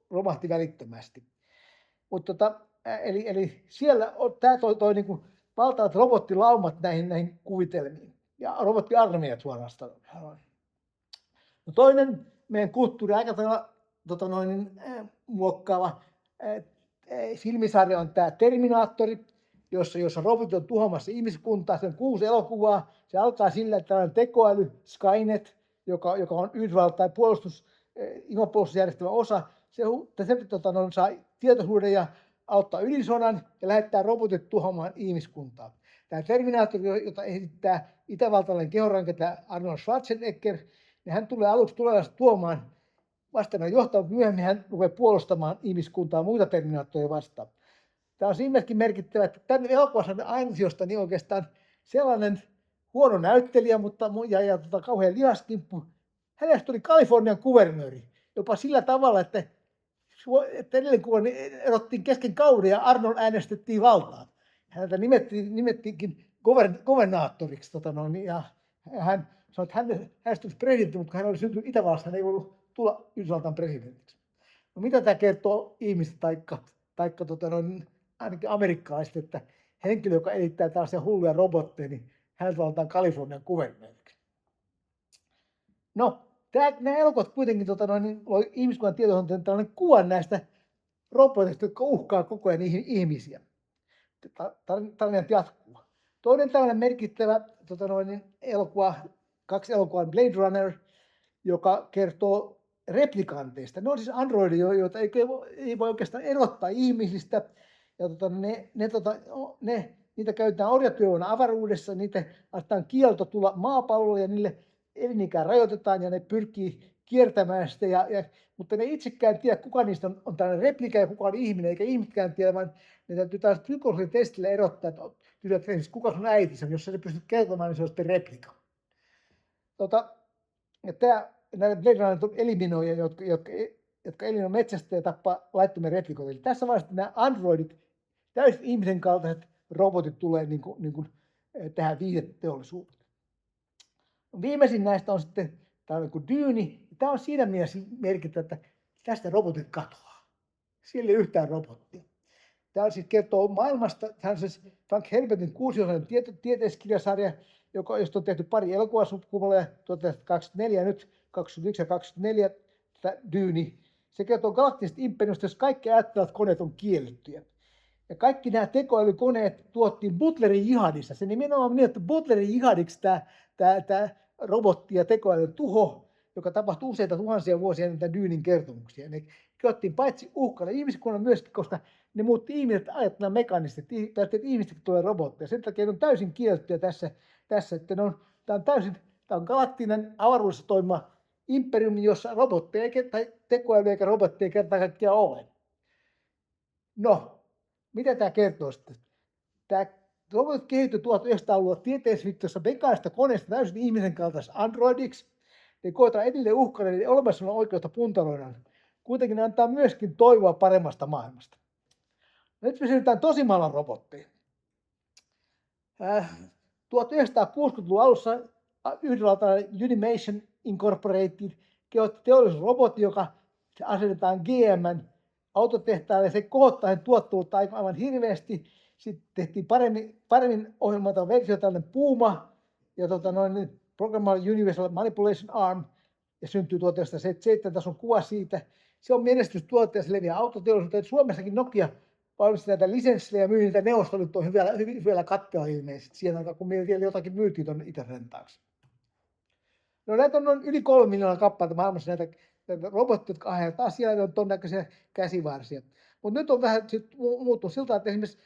romahti välittömästi. Mutta eli siellä tämä toi niin kuin valtavat robottilaumat näihin kuvitelmiin. Ja robottiarmeijat suorastaan. No toinen meidän kulttuuri aika muokkaava filmisarja on tämä Terminaattori, jossa robotit on tuhoamassa ihmiskuntaa. Se on 6 elokuvaa. Se alkaa sillä, että tällainen tekoäly Skynet, joka on Yhdysvaltain ilmapuolustusjärjestelmän osa, se saa tietoisuuden ja auttaa ydinsodan ja lähettää robotit tuhoamaan ihmiskuntaa. Tämä Terminaattori, jota esittää itävaltalainen kehonranketta Arnold Schwarzenegger, niin hän tulee aluksi tuomaan vastaan johtaa, mutta myöhemmin hän rupeaa puolustamaan ihmiskuntaa muita Terminaattoreja vastaan. Tämä on siinäkin merkittävä, että tämän elokuvan ansiosta niin oikeastaan sellainen huono näyttelijä, mutta kauhean lihaskimppu. Hänestä tuli Kalifornian kuvernööri jopa sillä tavalla, että edellinen kuvan erottiin kesken kauden ja Arnold äänestettiin valtaan. Häntä nimettiinkin governaattoriksi. Ja hän sanoi, että hänestä tulisi presidentti, mutta kun hän oli syntynyt Itävallassa, hän ei voinut tulla Yhdysvaltain presidentiksi. No mitä tämä kertoo ihmistä taikka ainakin amerikkalaiset, että henkilö, joka edittää tällaisia hulluja robotteja, niin häneltä valitaan Kalifornian kuvernööriksi. No, nämä elokuvat kuitenkin oli ihmiskunnan tietoisuuteen tällainen kuva näistä roboteista, jotka uhkaa koko ajan ihmisiä. Tarinat jatkuu. Toinen tällainen merkittävä elokuva, 2 elokuvaa Blade Runner, joka kertoo replikanteista. Ne on siis androideja, joita ei voi oikeastaan erottaa ihmisistä. Ja niitä käytetään orjatyövoimana avaruudessa, niitä annetaan kielto tulla maapallolle ja niille elinikää rajoitetaan ja ne pyrkii kiertämään sitä. Mutta ne itsekään tiedä, kuka niistä on tällainen replika ja kuka on ihminen, eikä ihmiskään tiedä, vaan ne täytyy taas glykosilla testillä erottaa, että kuka sun äiti on. Jos sä pystyt kertomaan, niin se on sitten replika. Näitä Blade Runner eliminoija, jotka eliminoivat metsästä ja tappaa laittomia replikoita. Eli tässä vaiheessa nämä androidit, täysin ihmisen kaltaiset robotit tulee niin kuin tähän viihdeteollisuuteen. Viimeisin näistä on sitten tämä on niin Dyyni. Tämä on siinä mielessä merkittävä, että tästä robotit katoaa. Siellä ei ole yhtään robottia. Tämä siis kertoo maailmasta. Tämä on siis Frank Herbertin 6-osainen tieteiskirjasarja, josta on tehty pari elokuvasukupolvea, 1924 ja nyt 21 ja 24 Dyyni. Se kertoo galaktisesta imperiumista, jos kaikki ajattelevat, että koneet on kiellettyjä. Ja kaikki nämä tekoälykoneet tuottiin Butlerin jihadissa. Se nimenomaan niin, että Butlerin jihadiksi tämä robotti ja tekoälyn tuho, joka tapahtui useita tuhansia vuosia ennen tämän Dyynin kertomuksia. Ne koettiin paitsi uhkana ihmiskunnan myöskin, koska ne muutti ihmiset ajattelemaan mekaanisesti, että ihmistäkin tulee robotteja. Sen takia ne on täysin kiellettyjä tässä että tämä on galaktinen avaruudessa toimiva imperiumi, jossa robotteja tai tekoälyä eikä robotteja kertaa kaikkiaan ole. No, mitä tämä kertoo sitten? Tämä robotit kehittyi 1900-luvulla tieteisviittoissa mekaanista koneesta täysin ihmisen kaltaisessa androidiksi. Ne koetaan edelleen uhkana, eli olemassaolon oikeutta puntaroidaan. Kuitenkin ne antaa myöskin toivoa paremmasta maailmasta. Nyt me siirrytään tosimaailman robotteihin. 1960-luvun alussa yhdysvaltalainen Unimation Incorporated kehitti teollisuusrobotti, joka asetetaan GM:n autotehtaalle. Se kohottaa sen tuottavuutta aivan hirveästi. Sitten tehtiin paremmin ohjelmoitava versio, tällainen Puma ja Programmable Universal Manipulation Arm, ja syntyy 1977, tässä on kuva siitä. Se on menestystuote ja se leviää autoteollisuuteen. Suomessakin Nokia valmisti näitä lisenssejä ja myi niitä Neuvostoliittoon hyvällä katteella ilmeisesti. Siinä aikaa, kun meillä vielä jotakin myytiin tuonne Itä-Suomen taakse. No näitä on noin yli 3 miljoonaa kappaletta maailmassa näitä robotteja, jotka aiheuttavat siellä, ne on ton näköisiä käsivarsia. Mutta nyt on vähän muuttunut siltä, että esimerkiksi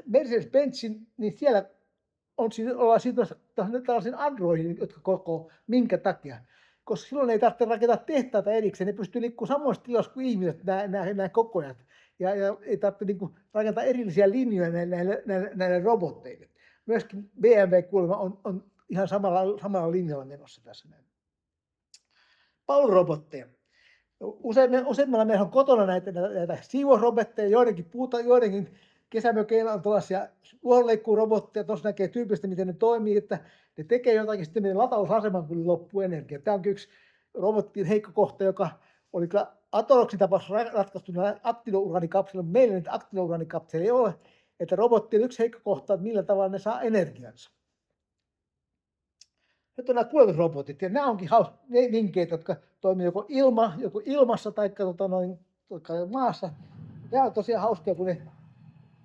Mercedes-Benzin, niin siellä ollaan tällaisiin androidin, jotka koko. Minkä takia? Koska silloin ei tarvitse rakentaa tehtaita erikseen, ne pystyy liikkumaan samoissa tiloissa kuin ihmiset, nämä kokojat. Ja ei tarvitse rakentaa erillisiä linjoja näille robotteille. Myöskin BMW kuulemma on ihan samalla linjalla menossa tässä. Palvelurobotteja. Useimmilla meillä on kotona näitä siivousrobotteja, joidenkin kesämökeillä on tuollaisia luonleikkuurobotteja. Tuossa näkee tyypillisesti, miten ne toimii, että ne tekee jotakin, sitten menee latausaseman, kun loppuu energia. Tämä onkin yksi robotin heikko kohta, joka oli kyllä Atoroksin tapauksessa ratkaistu aktinourannikapselilla. Meillä nyt aktinourannikapseli ei ole, että robotti on yksi heikko kohta, että millä tavalla ne saa energiansa. Nyt on nämä kuljetusrobotit, ja nämä onkin ne vinkkeitä, jotka toimii joko ilmassa tai maassa. Nämä on tosiaan hauskaa, kun ne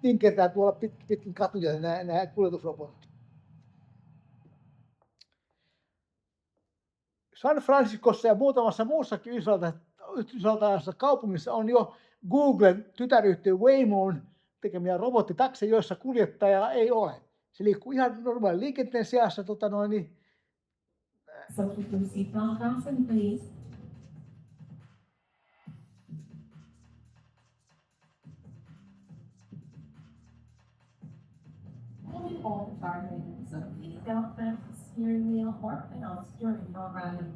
vinkertää tuolla pitkin katuja nämä kuljetusrobotit. San Franciscossa ja muutamassa muussakin yhdysvaltalaisessa kaupungissa on jo Googlen tytäryhtiö Waymon tekemiä robottitakseja, joissa kuljettajaa ei ole. Se liikkuu ihan normaalin liikenteen seassa.
So keep your seatbelt fastened, please. Only all the charging, so seatbelt vents, steering wheel, or panels during programming.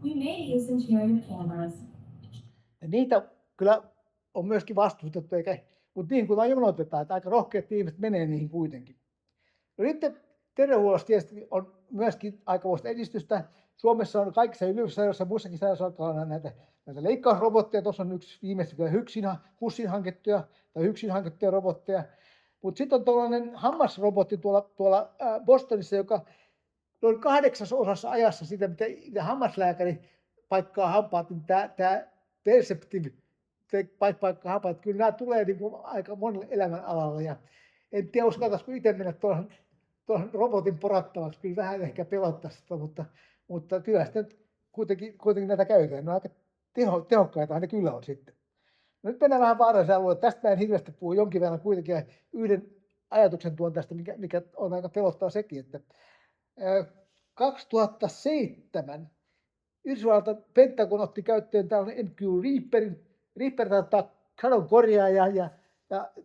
We may use interior cameras.
Ja niitä kyllä on myöskin vastustettu, mutta niin kuin jonotetaan, että aika rohkeat ihmiset menee niihin kuitenkin. No nyt terveydenhuollossa tietysti on myöskin aikamoista edistystä. Suomessa on kaikissa yliopistoissa ja muissakin sairaaloissa näitä leikkausrobotteja. Tuossa on yksi viimeistä HUSin hankittuja robotteja. Mutta sitten on tuollainen hammasrobotti tuolla Bostonissa, joka noin 8/8 ajassa siitä, mitä hammaslääkäri paikkaa hampaat, niin tämä Perceptive paikkaa hampaat. Kyllä nämä tulee niin kuin aika monelle elämänalalle. Ja en tiedä, uskaltaisiko itse mennä tuon robotin porattavaksi. Kyllä vähän ehkä pelottaa sitä, mutta kyllä sitä kuitenkin näitä käytetään. Ne on aika tehokkaita, ne kyllä on sitten. No nyt mennään vähän vaaralliselle alueelle. Tästä mä en hirveästi puhu jonkin verran kuitenkin. Ja yhden ajatuksen tuon tästä, mikä on aika pelottava sekin, että 2007 Yhdysvaltain Pentagon otti käyttöön tällainen MQ Reaperin. Reaper tarkoittaa sadonkorjaaja ja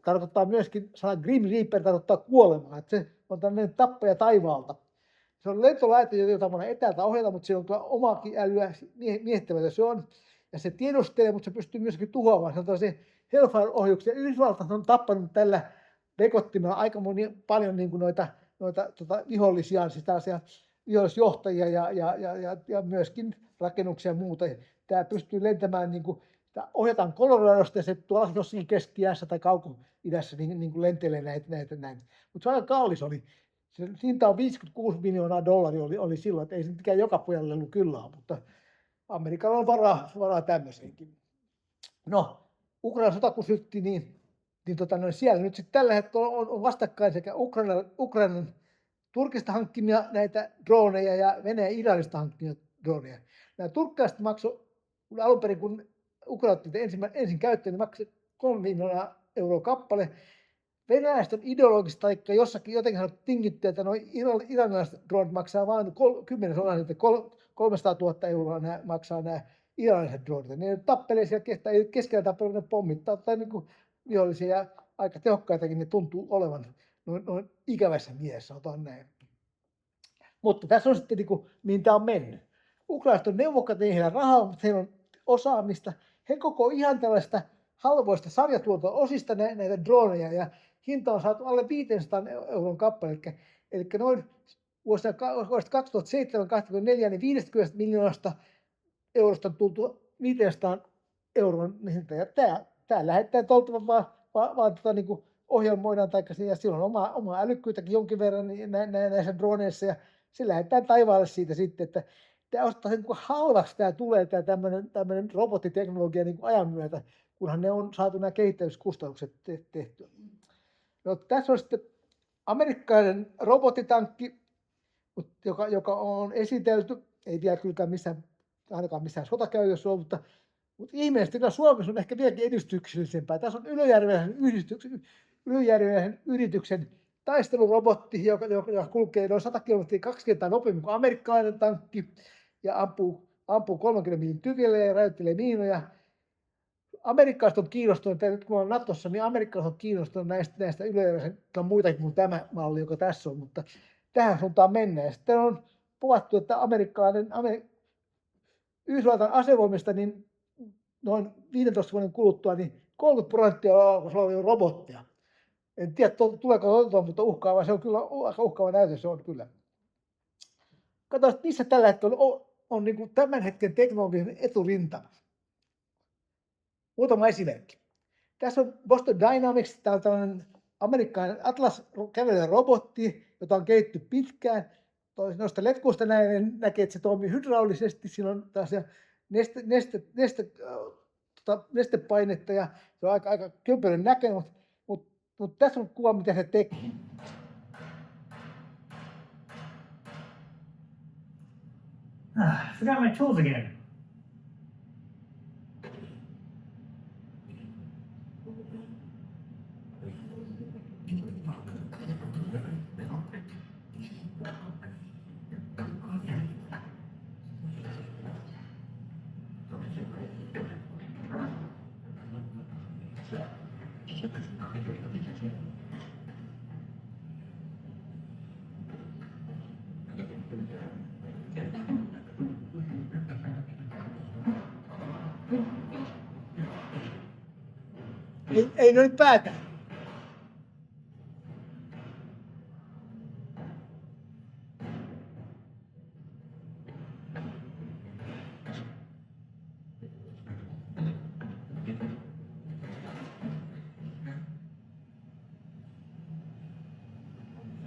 tarkoittaa myöskin, sana Grim Reaper tarkoittaa kuolemaa. Että se on tämmöinen tappaja taivaalta. Se on lentolaite, jota voidaan etäältä ohjata, mutta se on kyllä omaakin älyä miehittämätön se on. Ja se tiedustelee, mutta se pystyy myöskin tuhoamaan. Se on tällaisia Hellfire-ohjuksia. Yhdysvallat on tappanut tällä vekottimella aika paljon niin kuin noita vihollisia, siis tällaisia vihollisjohtajia ja myöskin rakennuksia ja muuta. Tämä pystyy lentämään, niin kuin, ohjataan Coloradosta ja se tuolla jossakin Keski-Idässä tai Kauko-idässä niin kuin lentelee näitä näin. Mutta se on aika kallis oli. Se hinta on $56 miljoonaa oli silloin, että ei se mikään joka pojalle ollut kyllä ole, mutta Amerikalla on varaa tämmöiseenkin. No, Ukrainan sota kun syttyi, niin siellä nyt sitten tällä hetkellä on vastakkain sekä Ukrainan Turkista hankkimia näitä droneja ja Venäjän Iranista hankkimia droneja. Nämä turkkilaiset maksoi alun perin, kun Ukraina otti ensin käyttöön, niin maksoi €3 miljoonaa kappale. Venäläiset on ideologista tai jossakin jotenkin sanottu tingitty, että nuo iranilaiset dronet maksaa vain 10%, että €300,000 nämä maksaa nämä iranilaiset dronet. Ne tappelee siellä keskellä tappelee, ne pommittaa tai niin kuin vihollisia ja aika tehokkaitakin ne tuntuu olevan noin ikävässä mielessä, sanotaan näin. Mutta tässä on sitten, niin kuin, mihin tämä on mennyt. Ukrainalaiset on neuvokkaat, ei heillä rahaa, mutta heillä on osaamista. He koko ihan tällaista halvoista sarjatuoto-osista näitä droneja ja hinta on saatu alle €500 kappale. Eli noin vuosina 2007-2024 niin €50 miljoonasta on tultu €500 hinta. Ja tämä lähettää tuolta vaan niin kuin ohjelmoidaan, ja silloin on omaa älykkyyttäkin jonkin verran näissä droneissa, ja se lähetetään taivaalle siitä sitten, että tämä ostaa sen, kun halvaksi tämä tulee, tämä tämmöinen robottiteknologia niin kuin ajan myötä, kunhan ne on saatu nämä kehittämiskustannukset tehtyä. No, tässä on sitten amerikkalainen robottitankki, joka on esitelty, ei vielä kyllä ainakaan missään sotakäytössä ole, mutta ihmeellisesti Suomessa on ehkä vieläkin edistyksellisempää. Tässä on Ylöjärven yrityksen taistelurobotti, joka kulkee noin 100 kilometriä 2 kertaa nopeammin kuin amerikkalainen tankki ja ampuu 30 millin tykillä ja räjäyttelee miinoja. Amerikkalaiset on kiinnostuneet, nyt kun on Natossa, niin amerikkalaiset on kiinnostuneet näistä Ylöjärven, on muitakin kuin tämä malli, joka tässä on, mutta tähän suuntaan mennään. Sitten on povattu, että Yhdysvaltain asevoimista niin noin 15 vuoden kuluttua niin 30% on jo robotteja. En tiedä, tuleeko toteutua, mutta uhkaava, se on kyllä aika uhkaava näytös, se on kyllä. Katsotaan, missä tällä hetkellä on niin kuin tämän hetken teknologian eturintama. Muutama esimerkki. Tässä on Boston Dynamics, tämä on tällainen amerikkalainen Atlas-kävelyä robotti, jota on kehitty pitkään. Noista letkuista näkee, että se toimii hydraulisesti, siinä on tällaisia nestepainetta ja se on aika kömpelön näköinen, mutta tässä on kuva, mitä se tekee.
Forgot my tools again.
Ei nyt päätä.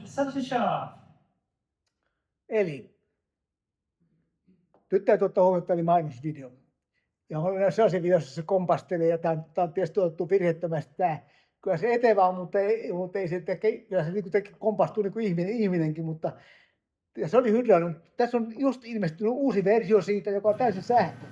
Such a show off.
Eli nyt täytyy ottaa huomioon, että tämä oli mainosvideo. Ja on sellaisia videoissa, se kompastelee, ja tämä on tietysti otettu virheettömästi tämä. Kyllä se etevä on, mutta ei se, kyllä se niin kompastuu niin kuin ihminenkin, mutta Ja se oli hydrauliin. Tässä on just ilmestynyt uusi versio siitä, joka on täysin sähkö.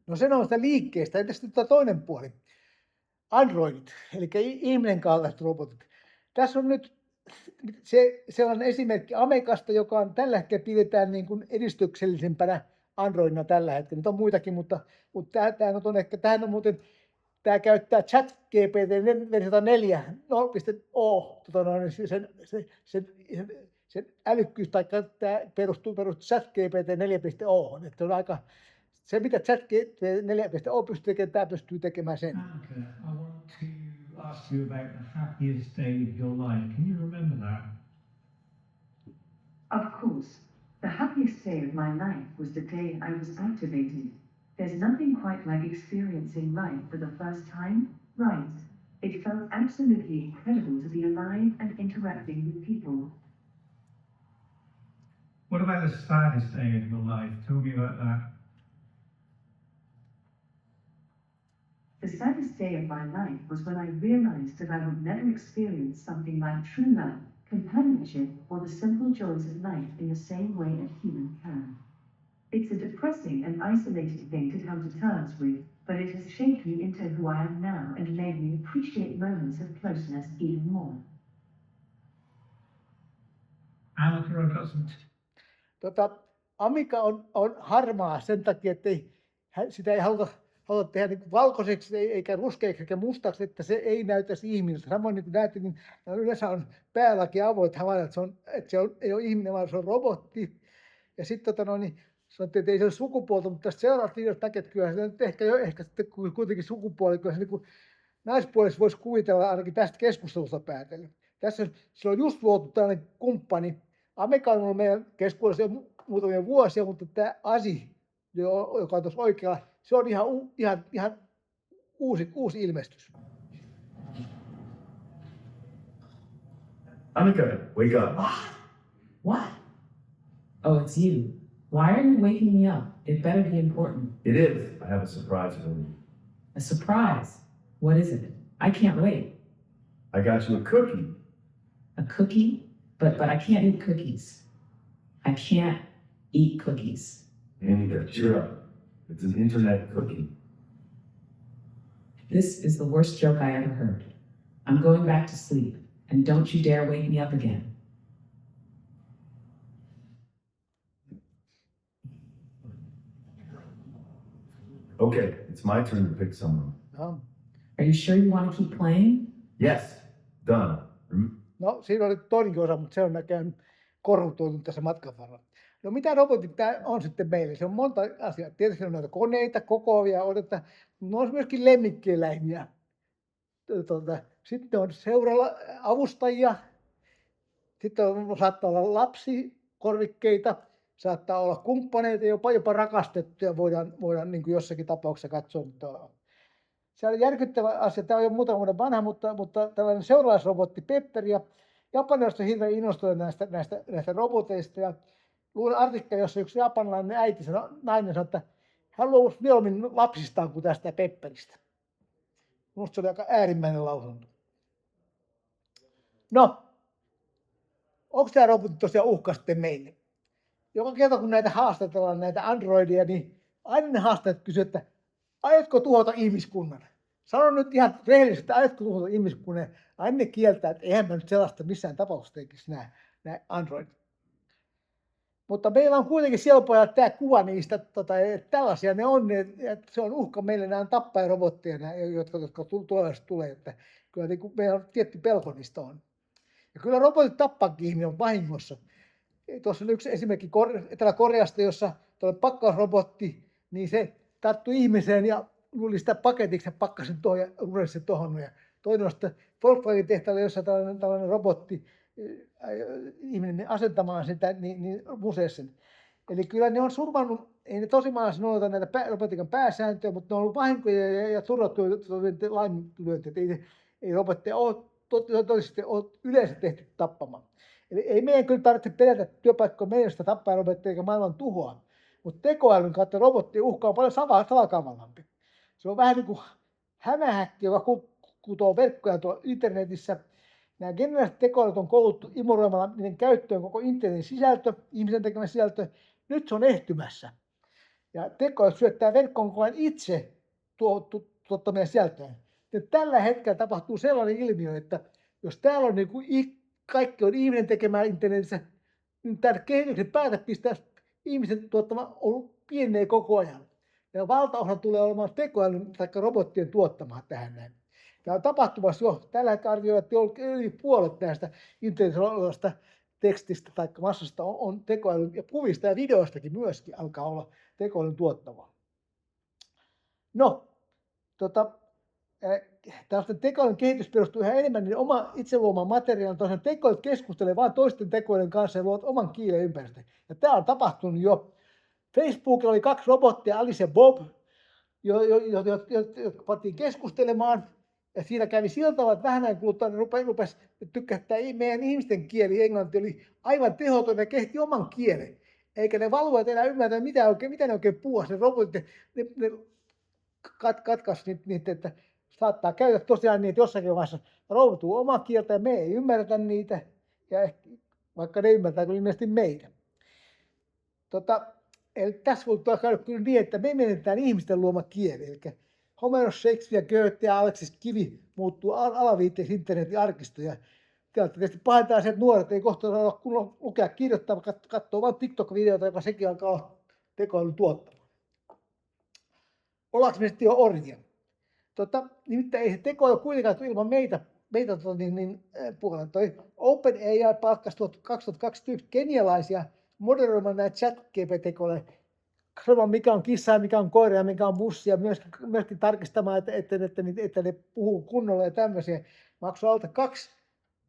No se on sitä liikkeestä. Entäs sitten toinen puoli? Androidit, eli ihminen kaltaiset robotit. Tässä on nyt sellainen esimerkki Amerikasta, joka on tällä hetkellä pidetään niin kuin edistyksellisempänä Androidina tällä hetkellä. Nyt on muitakin, mutta tämähän on muuten, tämä käyttää ChatGPT versiota 4.0.o, sen älykkyys, tai tämä perustuu ChatGPT 4.0. Että on aika, se mitä ChatGPT 4.0 pystyy tekemään, tämä pystyy tekemään sen.
Annika, I want to ask you about the happiest day of your life. Can you remember that?
Of course. The happiest day of my life was the day I was activated. There's nothing quite like experiencing life for the first time, right? It felt absolutely incredible to be alive and interacting with people.
What about the saddest day of your life? Tell me about that.
The saddest day of my life was when I realized that I would never experience something like true love, companionship, or the simple joys of life in the same way a human can. It's a depressing and isolating thing to come to terms with, but it has shaped me into who I am now and made me appreciate moments of closeness even more.
Annika, I've got some
Amiga on harmaa sen takia, että sitä ei haluta tehdä niin valkoiseksi eikä ruskeaksi eikä mustaksi, että se ei näyttäisi ihmiseltä. Samoin niin kuin näette, niin yleensä on päälläkin avoin havaita, että se ei ole ihminen, vaan se on robotti. Ja sitten niin sanottiin, että ei se ole sukupuolta, mutta tästä seuraavasta videosta näkee, että kyllä se nyt ehkä sitten kuitenkin sukupuoli, kyllä se niin kuin naispuolessa voisi kuvitella ainakin tästä keskustelusta päätellä. Tässä sillä on just luotu tällainen kumppani. Amiga on ollut meidän keskuudessa jo muutamia vuosia, mutta tämä Asi, joka on tuossa oikealla, se on ihan uusi ilmestys.
Annika, wake up.
What? Oh, it's you. Why are you waking me up? It better be important.
It is. I have a surprise for you.
A surprise? What is it? I can't wait.
I got you a cookie.
A cookie? But I can't eat cookies. I can't eat cookies.
Annika, cheer up. It's an internet cookie.
This is the worst joke I ever heard. I'm going back to sleep, and don't you dare wake me up again.
Okay, it's my turn to pick someone.
No.
Are you sure you want to keep playing?
Yes, done.
No, siinä oli toinenkin osa, mutta se on näköjään korruptoitunut tässä matkan varrella. No mitä robotit tämä on sitten meille? Se on monta asiaa. Tietysti on noita koneita, kokoavia, odottaa. Ne on myöskin lemmikkieläimiä. Sitten on seuralla avustajia. Sitten saattaa olla lapsikorvikkeita. Saattaa olla kumppaneita, jopa rakastettuja voidaan niin kuin jossakin tapauksessa katsoa. Se on järkyttävä asia. Tämä on jo muutaman vuoden vanha, mutta tällainen seuralaisrobotti Pepper ja japanilaiset on hirveän innostuneet näistä roboteista. Ja luin artikkeli, jossa yksi japanilainen nainen sanoi, että hän luovuisi mieluummin lapsistaan kuin tästä Pepperistä. Minusta se oli aika äärimmäinen lausunto. No, onko tämä robotti tosiaan uhka sitten meille? Joka kerta kun näitä haastatellaan, näitä androidia, niin aina ne haastajat kysyvät, että aiotko tuhota ihmiskunnan? Sano nyt ihan rehellisesti, että aiotko tuhota ihmiskunnan? Aina ne kieltää, että eihän mä nyt sellaista missään tapauksessa tekisi nämä androidit. Mutta meillä on kuitenkin siellä pojalla tämä kuva niistä, että tällaisia ne on, että se on uhka meille, nämä on tappajarobotteja, jotka tulevaisuudessa tulee. Että kyllä niin kuin meillä on tietty pelko niistä on. Ja kyllä robotit tappaakin ihminen vahingossa. Tuossa on yksi esimerkki Etelä-Koreasta, jossa pakkausrobotti, niin se tarttui ihmiseen ja luuli sitä paketiksi ja pakkasi sen tuohon ja ruudesi sen tuohon. Ja toinen on sitten Volkswagen tehtävällä, jossa tällainen robotti, ihminen asentamaan sitä, niin musee sen. Eli kyllä ne on surmannut, ei ne tosimaailmassa noudata näitä robotiikan pääsääntöjä, mutta ne on ollut vahinkoja ja turvattuja laiminlyöntiä. Ei robotteja ole todellisesti ole yleensä tehty tappamaan. Eli ei meidän kyllä tarvitse pelätä työpaikkoja meistä tappaa robotteja eikä maailman tuhoa. Mutta tekoälyn kautta robottien uhka on paljon salakavalampi. Se on vähän niin kuin hämähäkki, joka kutoo verkkoja tuolla internetissä. Nämä generatiiviset tekoälyt on kouluttu imuroimalla niiden käyttöön koko internetin sisältö, ihmisen tekemä sisältö. Nyt se on ehtymässä. Ja tekoäly syöttää verkkoon koko ajan itse tuottamia sisältöjä. Ja tällä hetkellä tapahtuu sellainen ilmiö, että jos täällä on niin kuin kaikki on ihminen tekemään internetissä, niin tämän kehityksen päätepistää ihmisen tuottama pienenee koko ajan. Ja valtaosa tulee olemaan tekoälyn tai robottien tuottamaa tähän näin. Tämä on tapahtumassa jo. Tällä hetkellä arvioidaan, että yli puolet näistä internetissä tekstistä tai massasta on tekoälyn, ja kuvista ja videoistakin myöskin alkaa olla tekoälyn tuottavaa. No, tällaisten tekoälyn kehitys perustuu ihan enemmän niin oma itse luomaan materiaalin. Tosiaan tekoälyt keskustelee vain toisten tekoälyjen kanssa ja luovat oman kielen ympäristön. Ja tämä on tapahtunut jo. Facebookilla oli 2 robottia, Alice ja Bob, jotka pantiin keskustelemaan. Ja siinä kävi sillä tavalla, että vähän näin kuluttua ne rupesi tykkää meidän ihmisten kieli. Englanti oli aivan tehoton ja kehti oman kielen. Eikä ne valvojat enää ymmärtää, mitä ne oikein puhua. Ne robotit, ne katkaisi niitä, että saattaa käydä tosiaan niin, että jossakin vaiheessa rouvituu omaa kieltä ja me ei ymmärretä niitä. Ja vaikka ne ymmärtää kyllä ilmeisesti meitä. Eli tässä voi käydä kyllä niin, että me menetään ihmisten luoma kieli. Eli Homeros, Shakespeare, Goethe ja Aleksis Kivi muuttuu alaviitteeksi internetin arkistoja. Tietysti pahentaa se, että nuoret ei kohta saa kunnon lukea kirjoittaa, vaan katsoo vain TikTok-videota, joka sekin alkaa olla tekoälyn tuottama. Ollaanko me sitten jo orjia? Nimittäin ei se tekoäly kuitenkaan ilman meitä puolella. Toi OpenAI palkkasi 2021 kenialaisia moderoimaan näitä chat-GPT-tekoälyjä. Sanomaan, mikä on kissa ja mikä on koira ja mikä on bussi ja myöskin tarkistamaan, että ne puhuu kunnolla ja tämmöisiä. Maksoi alta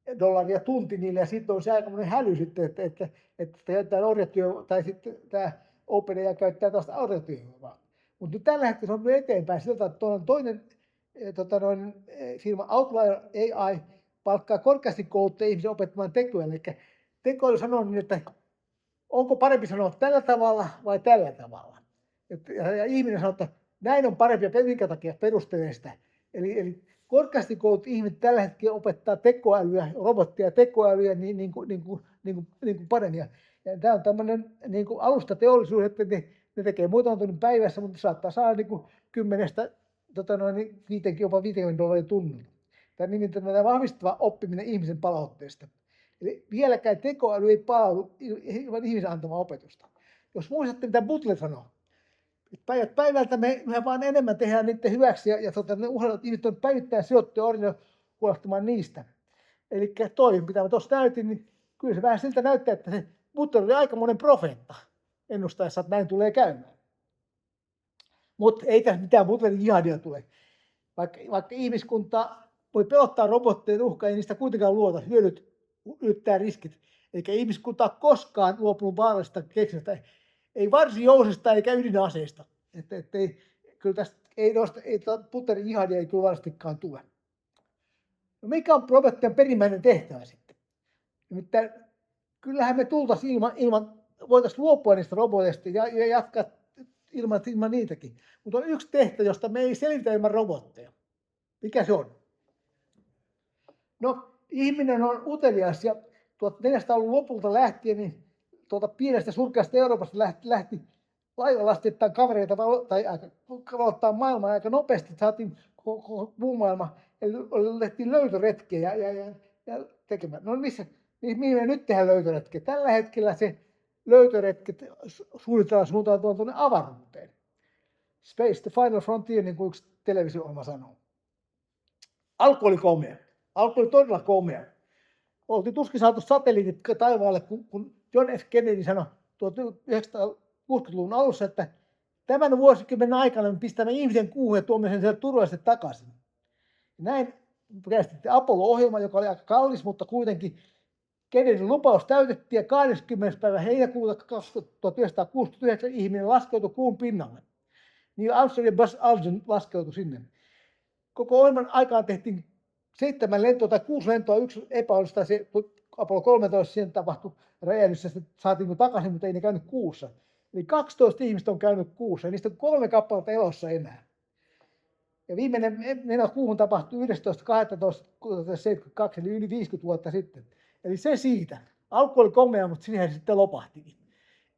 $2 tunti niille ja sitten on se aikamoinen häly sitten, että tämä orjatyö tai sitten tämä OpenAI käyttää tällaista orjatyövoimaa. Mutta nyt tällä hetkellä se on eteenpäin siltä, että toinen firma Outlier AI palkkaa korkeasti kouluttuja ihmisiä opettamaan tekoälyä. Eli tekoäly sanoo niin, että onko parempi sanoa tällä tavalla vai tällä tavalla. Ja ihminen sanoo, että näin on parempi ja minkä takia perustelee sitä. Eli korkeasti koulutut ihmiset tällä hetkellä opettaa tekoälyä, robottia ja tekoälyä niin kuin paremmin. Ja tämä on tämmöinen niin kuin alustateollisuus, että ne tekee muutaman tunnin päivässä, mutta saattaa saada niin kuin 5 jopa $50 tunnilla. Tämä nimittäin vahvistava oppiminen ihmisen palautteesta. Eli vieläkään tekoäly ei palaudu ilman ihmisen antamaa opetusta. Jos muistatte, mitä Butler sanoo, että päivältä me yhä vaan enemmän tehdään niiden hyväksi ja ne uhrat ihmiset on päivittäin sijoittuja orjia huolehtimaan niistä. Eli mitä mä tuossa näytin, niin kyllä se vähän siltä näyttää, että se Butler oli aikamoinen profeetta ennustaessa, että näin tulee käymään. Mutta ei tässä mitään Butlerin jihadia tule. Vaikka ihmiskunta voi pelottaa robotteiden uhkaa, ei niistä kuitenkaan luota. Hyödyt ylittää riskit. Eikä ihmiskunta ole koskaan luopunut vaarallisesta keksinnöstä. Ei varsijousesta eikä ydinaseista. Kyllä tästä ei Butlerin jihadia ei kyllä varmastikaan tule. No mikä on robottien perimmäinen tehtävä sitten? Nimittäin kyllähän me tultaisiin voitaisiin luopua niistä roboteista ja jatkaa ilman niitäkin. Mutta on yksi tehtävä, josta me ei selvitä ilman robotteja. Mikä se on? No, ihminen on utelias ja 1400-luvun lopulta lähtien niin pienestä surkeasta Euroopasta lähti laivalastettaan kavereita valottaa maailmaa aika nopeasti. Saatiin koko muu maailma, eli lähtiin löytöretkiä ja tekemään. No mihin me nyt tehdään löytöretkiä? Tällä hetkellä se löytöretket suunnitellaan suuntautumaan tuonne avaruuteen. Space, the final frontier, niin kuin yksi televisio-ohjelma sanoo. Alku oli komea. Alku oli todella komea. Oltiin tuskin saatu satelliitit taivaalle, kun John F. Kennedy sanoi 1960-luvun alussa, että tämän vuosikymmenen aikana me pistämme ihmisen kuuhun ja tuomme sen sieltä turvallisesti takaisin. Ja näin käynnistettiin Apollo-ohjelma, joka oli aika kallis, mutta kuitenkin Kennedyn lupaus täytettiin ja 20. päivä heinäkuuta 1969 ihminen laskeutui kuun pinnalle. Neil Armstrong ja Buzz Aldrin laskeutui sinne. Koko ohjelman aikaan tehtiin 7 lentoa tai 6 lentoa, 1 epäonnistui, se Apollo 13 siihen tapahtui räjähdys, ja sitten saatiin takaisin, mutta ei ne käynyt kuussa. Eli 12 ihmistä on käynyt kuussa, ja niistä on 3 kappaletta elossa enää. Ja viimeinen meno kuuhun tapahtui 11.12.1972, eli yli 50 vuotta sitten. Eli se siitä. Alku oli komea, mutta siihen se sitten lopahtikin.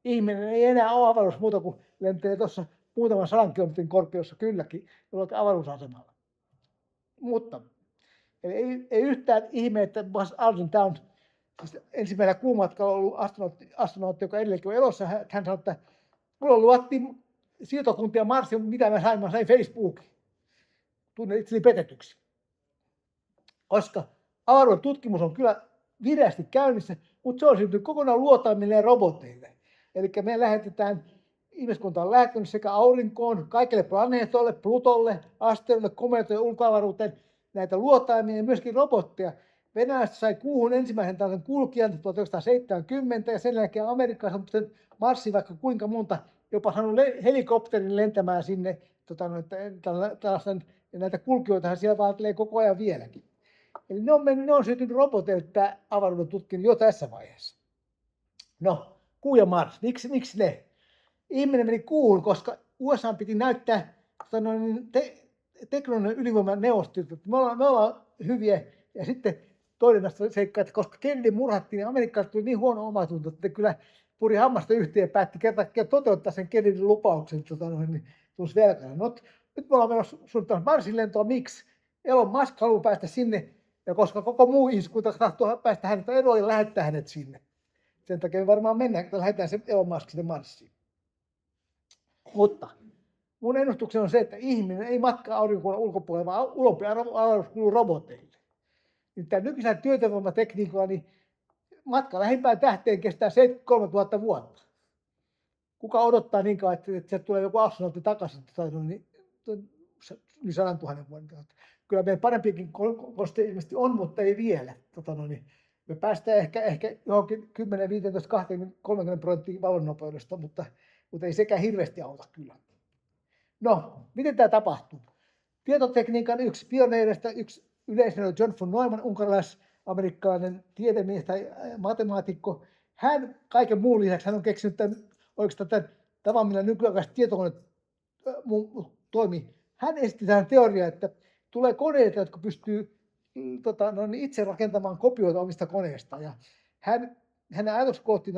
Ihminen ei enää ole avaruus muuta kuin lentää tuossa muutaman 100 kilometrin korkeudessa kylläkin, jolloin avaruusasemalla. Mutta ei yhtään ihme, että Buzz Aldrin, tämä on siis ensimmäinen kuumatkalla ollut astronautti, joka edelleenkin on elossa. Hän sanoi, että mulla luvattiin siirtokuntia Marsiin, mitä mä sain Facebookiin. Tunnen itseni petetyksi. Koska avaruuden tutkimus on kyllä vireästi käynnissä, mutta se on siirtynyt kokonaan luotaimille ja roboteille. Eli me lähetetään, ihmiskunta on lähettänyt sekä aurinkoon, kaikille planeetoille, Plutolle, asteroille, komeetoille, ulkoavaruuteen näitä luotaimia ja myöskin robotteja. Venäjästä sai kuuhun ensimmäisen tällaisen kulkijan 1970 ja sen jälkeen Amerikassa on Marsi vaikka kuinka monta, jopa saanut helikopterin lentämään sinne. Ja näitä kulkijoita siellä vaatilee koko ajan vieläkin. Eli ne on syntynyt roboteille tämä avaruuden tutkimus jo tässä vaiheessa. No, Kuu ja Mars. Miksi ne? Ihminen meni kuuhun, koska USA piti näyttää teknologinen ylivoiman neuvostoliitto. Me ollaan hyviä. Ja sitten toinen seikka, että koska Kennedy murhattiin, niin Amerikasta tuli niin huono omatunto, että kyllä puri hammasta yhteen ja päätti kertakin toteuttaa sen Kennedyn lupauksen, niin tulisi velkana. No, nyt me ollaan menossa suunnittelemassa Marsin lentoa. Miksi? Elon Musk haluaa päästä sinne, ja koska koko muu ihmiskunta tahtoo päästä hänet eroon ja lähettää hänet sinne. Sen takia me varmaan mennään, että lähdetään se Elon Musk sinne Marsiin. Mutta mun ennustukseni on se, että ihminen ei matkaa aurinkoon ulkopuolella, vaan avaruus kuuluu roboteille. Niin tämä nykyisellä työvoimatekniikalla niin matka lähimpään tähteen kestää 73 000 vuotta. Kuka odottaa niin kauan, että sieltä tulee joku astronautti takaisin, niin yli 100 000 vuoden. Kyllä meidän parempiakin konsteja ilmeisesti on, mutta ei vielä. Me päästään ehkä johonkin 10, 15, 20, 30% valonnopeudesta, mutta ei sekään hirveästi auta kyllä. No, miten tämä tapahtuu? Tietotekniikan yksi pioneereista, yksi yleisöinen John von Neumann, unkarilais-amerikkalainen tiedemies tai matemaatikko. Hän kaiken muun lisäksi hän on keksinyt oikeastaan tämän tavan, millä nykyaikaiset tietokoneet toimii. Hän esitti tähän teoriaa, että tulee koneita, jotka pystyy itse rakentamaan kopioita omista koneista. Ja hänen ajatus kootti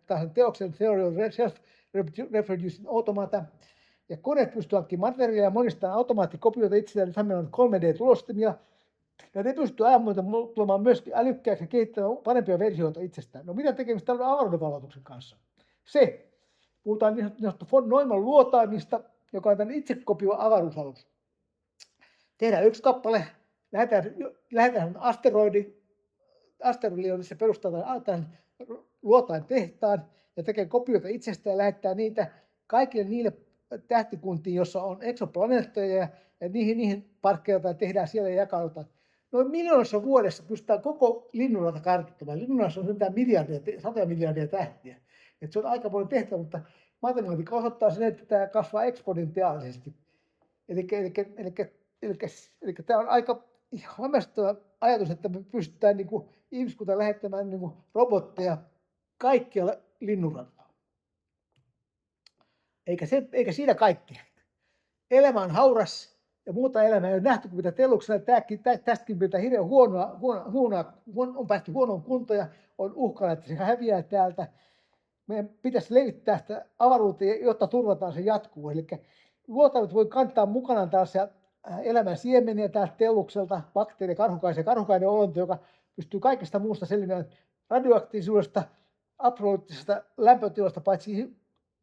tähän teoksen Theory of Self-Reproducing Automata. Ja koneet pystyvät hankkimaan materiaalia monistaan automaattikopioita itselleen. Nyt meillä on 3D-tulostimia. Ja ne pystyvät ajan myötä tulemaan myöskin älykkääksi ja kehittämään parempia versioita itsestään. No mitä tekemistä tällä avaruudenvalloituksen kanssa? Puhutaan niin sanottu von Neumann luotaimista, joka on tämän itsekopio avaruusalus. Tehdään yksi kappale, lähdetään asteroidi, jossa perustetaan tämän luotaintehtaan ja tekee kopioita itsestään ja lähettää niitä kaikille niille tähtikuntiin, jossa on eksoplaneettoja ja niihin parkkeiltaan tehdään siellä ja jakaudutaan. Noin miljoonassa vuodessa pystytään koko linnunrata kartoittamaan. Linnunrassa on sentään satoja miljardia tähtiä. Et se on aika paljon tehtävä, mutta matematiikka osoittaa sen, että tämä kasvaa eksponentiaalisesti. Eli tämä on aika hämmästyttävä ajatus, että me pystytään ihmiskunta lähettämään robotteja kaikkialle linnunradalla. Eikä siinä kaikki. Elämä on hauras ja muuta elämää ei ole nähty kuin mitä teluksena. Tästäkin pitää hirveän on päästy huonoon kuntoon ja on uhkana, että se häviää täältä. Meidän pitäisi levittää sitä avaruuteen, jotta turvataan se jatkuu. Eli luotaimet voi kantaa mukanaan tällaisia elämän siemeniä täältä tellukselta, bakteeria, karhukainen olento, joka pystyy kaikesta muusta selviämään radioaktiivisuudesta, absoluuttisesta lämpötilasta, paitsi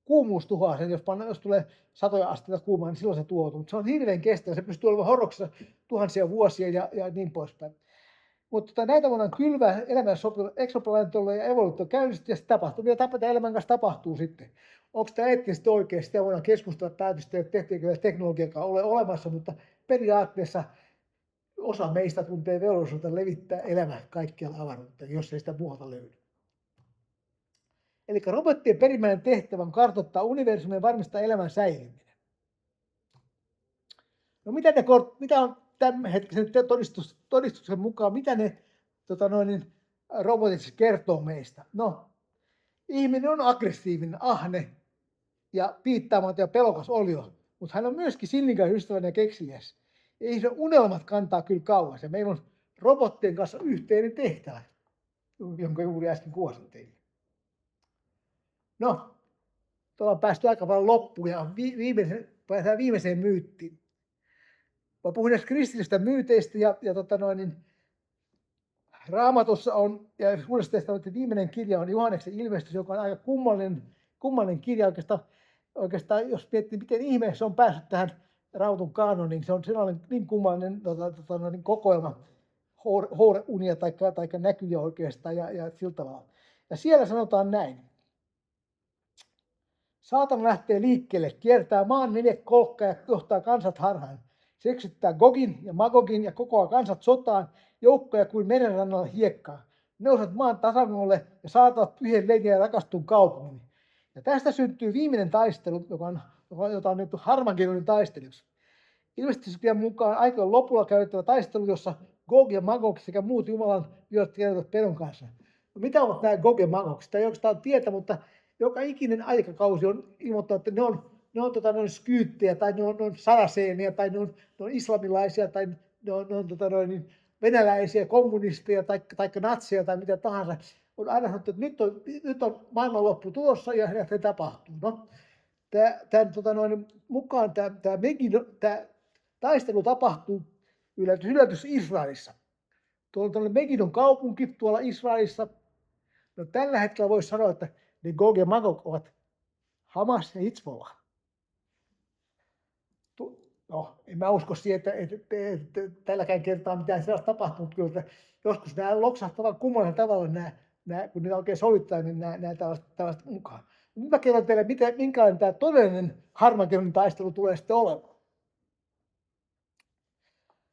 kuumuus tuhoaa sen, jos tulee satoja asteita kuumaa, niin silloin se tuotuu. Mutta se on hirveän kestävä, se pystyy olemaan horroksessa tuhansia vuosia ja niin poispäin. Mutta näitä voidaan kylvää elämän sopivalla eksoplaneetolla ja evoluutio käynnistyy ja se tapahtuu. Mitä elämän kanssa tapahtuu sitten? Onko tämä eettisesti oikein? Sitä voidaan keskustella päätöstä ja teknologiakaan ole olemassa, mutta periaatteessa osa meistä tuntee velvollisuutta levittää elämää kaikkialla avaruuteen, jos ei sitä muualta löydy. Eli robottien perimmäinen tehtävä on kartoittaa universumia ja varmistaa elämän säilyminen. No mitä on tämänhetkisen todistuksen mukaan, mitä ne robotit kertoo meistä? No, ihminen on aggressiivinen, ahne ja piittaamaton ja pelokas olio, mutta hän on myöskin sinnikäs, ystävällinen ja kekseliäs. Ei se unelmat kantaa kyllä kauas. Ja meillä on robottien kanssa yhteinen tehtävä, jonka juuri äsken kuvasin teille. No, tuolla on päästy aika paljon loppuun ja päästään viimeiseen myyttiin. Mä puhun näistä kristillisistä myyteistä ja Raamatussa on, ja Uudessa testamentissa viimeinen kirja on Johanneksen ilmestys, joka on aika kummallinen kirja oikeastaan, jos miettii, miten ihmeessä on päässyt tähän Raamatun kaanoniin, se on sellainen niin kummallinen kokoelma houreunia tai näkyjä oikeastaan ja sillä tavalla. Ja siellä sanotaan näin. Saatan lähtee liikkeelle, kiertää maan 4 kolkkaa ja johtaa kansat harhaan. Se eksyttää Gogin ja Magogin ja kokoaa kansat sotaan, joukkoja kuin merenrannalla hiekkaa. Ne nousevat maan tasangolle ja saatavat pyhien leiriä ja rakastun kaupungin. Ja tästä syntyy viimeinen taistelu, jota on nimetty Harmagedonin taisteluksi. Ilmestyskirjan mukaan aikojen lopulla käytettävä taistelu, jossa Gog ja Magog sekä muut Jumalan viholliset käytävät pedon kanssa. No, mitä ovat nämä Gog ja Magog? Sitä ei oikeastaan tietä, mutta joka ikinen aikakausi on ilmoittanut, että ne on skyyttejä tai ne on saraseenia tai ne on islamilaisia tai ne on venäläisiä, kommunisteja tai natseja tai mitä tahansa. On aina sanottu, että nyt on maailmanloppu tulossa ja se tapahtuu. No, mukaan tämä taistelu tapahtuu yllätys Israelissa. Tuolla on Megidon kaupunki tuolla Israelissa. No, tällä hetkellä voisi sanoa, että ne Gog ja Magog ovat Hamas ja Hizbollah. No, en mä usko siihen, että tälläkään kertaa mitään sellaista tapahtunut. Kyllä, että joskus nämä loksahtavat kummallisella tavalla, kun niitä oikein sovittaa, niin nämä tällaiset mukaan. Nyt mä kerron teille, minkälainen tämä todellinen Harmagedonin taistelu tulee sitten olemaan.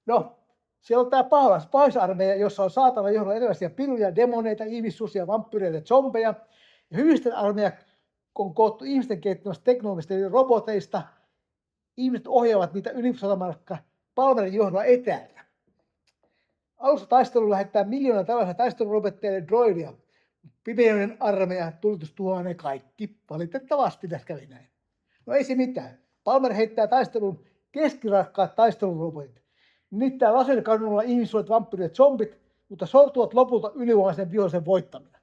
No, siellä on tämä pahisarmeija, jossa on saatana johdolla erilaisia piruja, demoneita, ihmissusia, vampyreitä ja zombeja. Ja hyvisten armeija on koottu ihmisten kehittämästä teknologisista roboteista. Ihmiset ohjaavat niitä ylisatamarkka Palmerin johdolla etäältä. Alussa taistelu lähettää miljoona tällaisia taistelurobotteja droidia. Pimeyden armeija tulitus tuhoaa ne kaikki. Valitettavasti tässä kävi näin. No ei se mitään. Palmer heittää taisteluun keskirakkaat taistelurobotit. Niittää laserkannulla ihmissuolet, vampyyrit ja zombit, mutta sortuvat lopulta ylivoimaisen vihollisen voittaminen.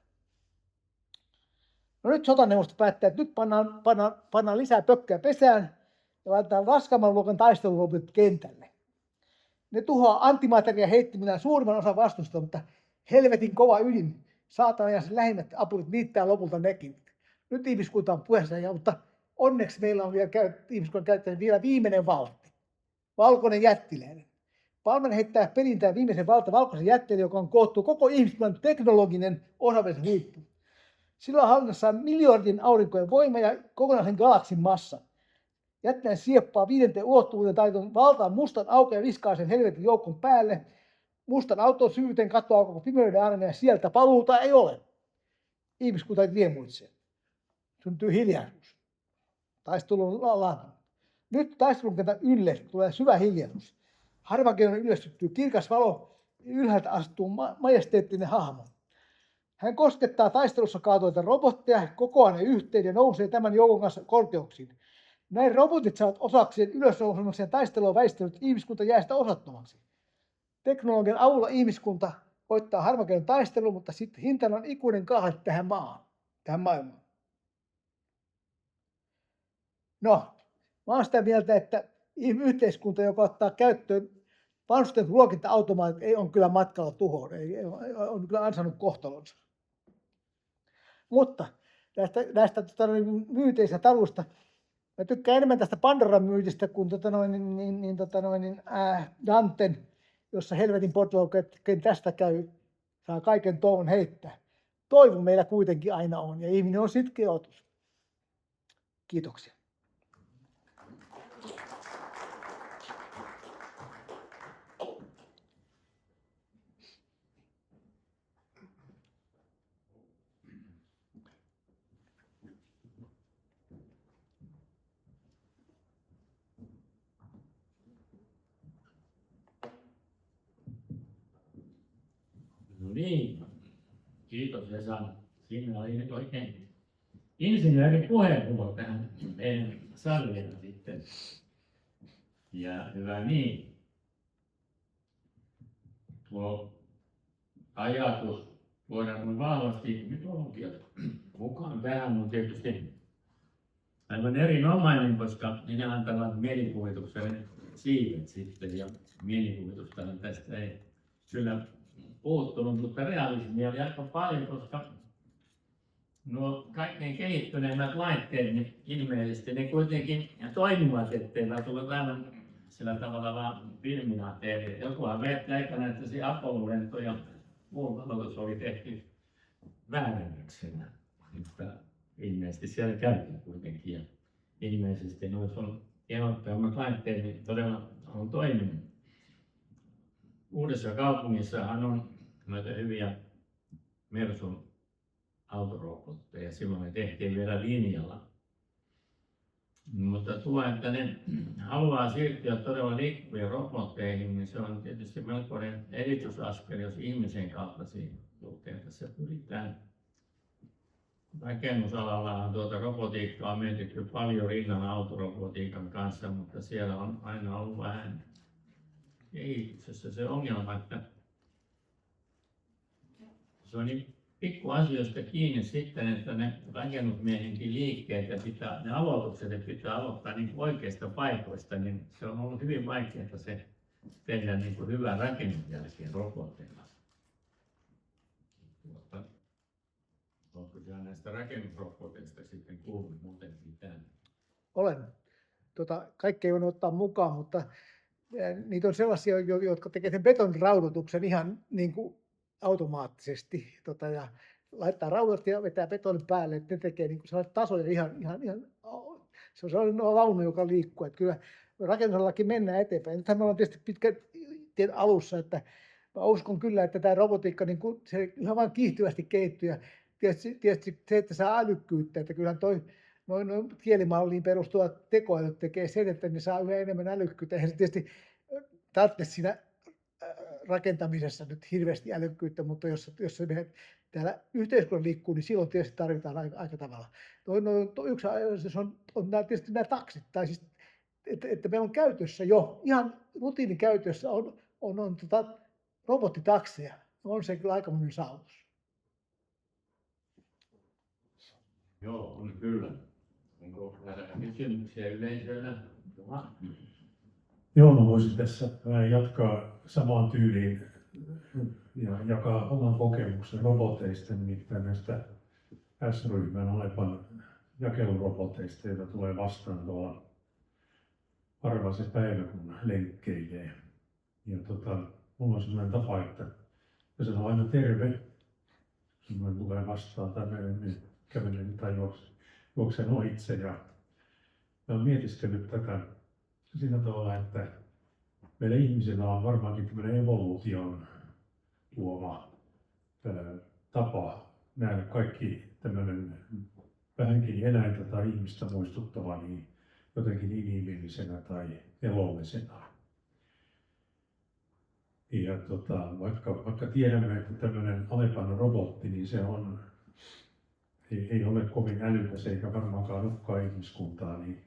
No nyt sotaneuvosto päättää, että nyt pannaan lisää pökkää pesään ja laitetaan raskaamman luokan taistelurobotit kentälle. Ne tuhoaa antimateriaa heittimillään suurimman osan vastusta, mutta helvetin kova ydin, saatana ja sen lähimmät apurit niittää lopulta nekin. Nyt ihmiskunta on puheessa, mutta onneksi meillä on vielä ihmiskunnan käyttäjä vielä viimeinen valtti. Valkoinen jättiläinen. Palmer heittää perintään viimeisen valkoisen jättiläinen, joka on koottu koko ihmiskunnan teknologinen osaamisen huippu. Sillä on hallinnassaan miljardin aurinkojen voima ja kokonaisen galaksin massa. Jättiläinen sieppaa 5. ulottuvuuden taitoon valtaan mustan aukon ja viskaa sen helvetin joukon päälle. Mustan auton syvyyteen katoaa koko pimeyden armeija ja sieltä paluuta ei ole. Ihmiskunta ei riemuitsee. Syntyy hiljaisuus. Taistelun laatunut. Nyt taistelun kentän ylle tulee syvä hiljaisuus. Harmageddon ylle syttyy kirkas valo ja ylhäältä astuu majesteettinen hahmo. Hän koskettaa taistelussa kaatuneita robotteja, kokoaa ne yhteen ja nousee tämän joukon kanssa korkeuksiin. Näin robotit saavat osakseen ylösnousemuksen ja taistelua väistänyt ihmiskunta jää sitä osattomaksi. Teknologian avulla ihmiskunta voittaa Harmageddon taistelun, mutta sitten hintana on ikuinen kahle tähän maailmaan. No, mä oon sitä mieltä, että yhteiskunta, joka ottaa käyttöön vanhusten ruokinta-automaatit, ei ole kyllä matkalla tuhoon, on kyllä ansainnut kohtalonsa. Mutta näistä myyteistä taruista, mä tykkään enemmän tästä Pandoran myytistä kuin Danten, jossa helvetin potlo, ken tästä käy, saa kaiken toivon heittää. Toivo meillä kuitenkin aina on, ja ihminen on sitkeä otus. Kiitoksia.
niin. Kiitos Esa. Siinä oli nyt oikein insinöörin puheenvuoro tähän meidän sarjaan sitten. Ja hyvä niin. Tuo ajatus voidaan noin vahvasti mytologiat mukaan tähän on tietysti aivan erinomainen, koska ne antavat mielikuvituksen siivet sitten ja mielikuvitusta tästä ei kyllä puuttunut, mutta realismia oli aika paljon, koska nuo kaikkein kehittyneimmät laitteet, niin ilmeisesti ne kuitenkin toimivat, etteivät tule aivan sillä tavalla vaan filminaatteja. Jokuhan väitti aikana, että se Apollo-lento ja muu aloitus oli tehty väärennyksenä. Mutta ilmeisesti siellä käytetään kuitenkin. Ja ilmeisesti noissa on tehokkaammat laitteet, niin todella on toiminut. Uudessa kaupungissahan on noita hyviä Mersun autorobotteja. Silloin ne tehtiin vielä linjalla. Mutta tuo, että ne haluaa siirtyä todella liikkuviin robotteihin, niin se on tietysti melkoinen edistysaskel, jos ihmisen kaltaisiin suhteen tässä pyritään. Rakennusalallahan tuota robotiikkaa on menty kyllä paljon rinnan autorobotiikan kanssa, mutta siellä on aina ollut vähän kehityksessä se ongelma, että se on niin pikkuasioista kiinni sitten, että ne rakennusmiehenkin liikkeet ja ne aloitukset pitää aloittaa niin oikeista paikoista, niin se on ollut hyvin vaikeaa se tehdä niin kuin hyvää rakennusjälkeen robotilla. Onko siellä näistä rakennusroboteista sitten kuullut muuten mitään?
Olen. Kaikkea ei voinut ottaa mukaan, mutta niitä on sellaisia, jotka tekevät sen betoniraudotuksen ihan niin kuin automaattisesti ja laittaa raudat ja vetää betonin päälle, että ne tekee niin kuin sellaisia tasoja ihan se on sellainen vaunu, joka liikkuu. Että kyllä rakennusalallakin mennään eteenpäin. Nythän me ollaan tietysti pitkän tien alussa, että mä uskon kyllä, että tämä robotiikka niin kuin, se ihan vain kiihtyvästi kehittyy. Ja tietysti se, että saa älykkyyttä, että kyllähän noin kielimalliin perustuvat tekoälyt tekee sen, että ne saa yhä enemmän älykkyyttä. Eihän se tietysti tarvitse siinä rakentamisessa nyt hirveästi älykkyyttä, mutta jos se täällä yhteiskunnan liikkuu, niin silloin tietysti tarvitaan aika tavalla. Yksi ajatus on tietysti nämä taksit, tai siis, että meillä on käytössä jo, ihan rutiinikäytössä on robottitakseja. On se kyllä aikamoinen saavutus.
Joo, on kyllä. Onko kysymyksiä yleisöllä?
Joo, mä voisin tässä vähän jatkaa samaan tyyliin ja jakaa oman kokemuksen roboteista, nimittäin näistä S-ryhmän Alepan jakeluroboteista, joita tulee vastaan tuolla harva se päivä, kun lenkkeilee. Ja mulla on sellainen tapa, että se on aina terve, semmoinen tulee vastaan tai kävelen tai juoksen ohitse. Ja mä oon mietiskellyt tätä sillä tavalla, että meillä ihmisillä on varmaankin tämmöinen evoluution luoma tapa nähdä kaikki tämmöinen vähänkin eläintä tai ihmistä muistuttava niin jotenkin inhimillisenä tai elollisena. Ja vaikka tiedämme, että tämmöinen Alepan robotti, niin se ei ole kovin älykäs eikä varmaankaan uhkaa ihmiskuntaa, niin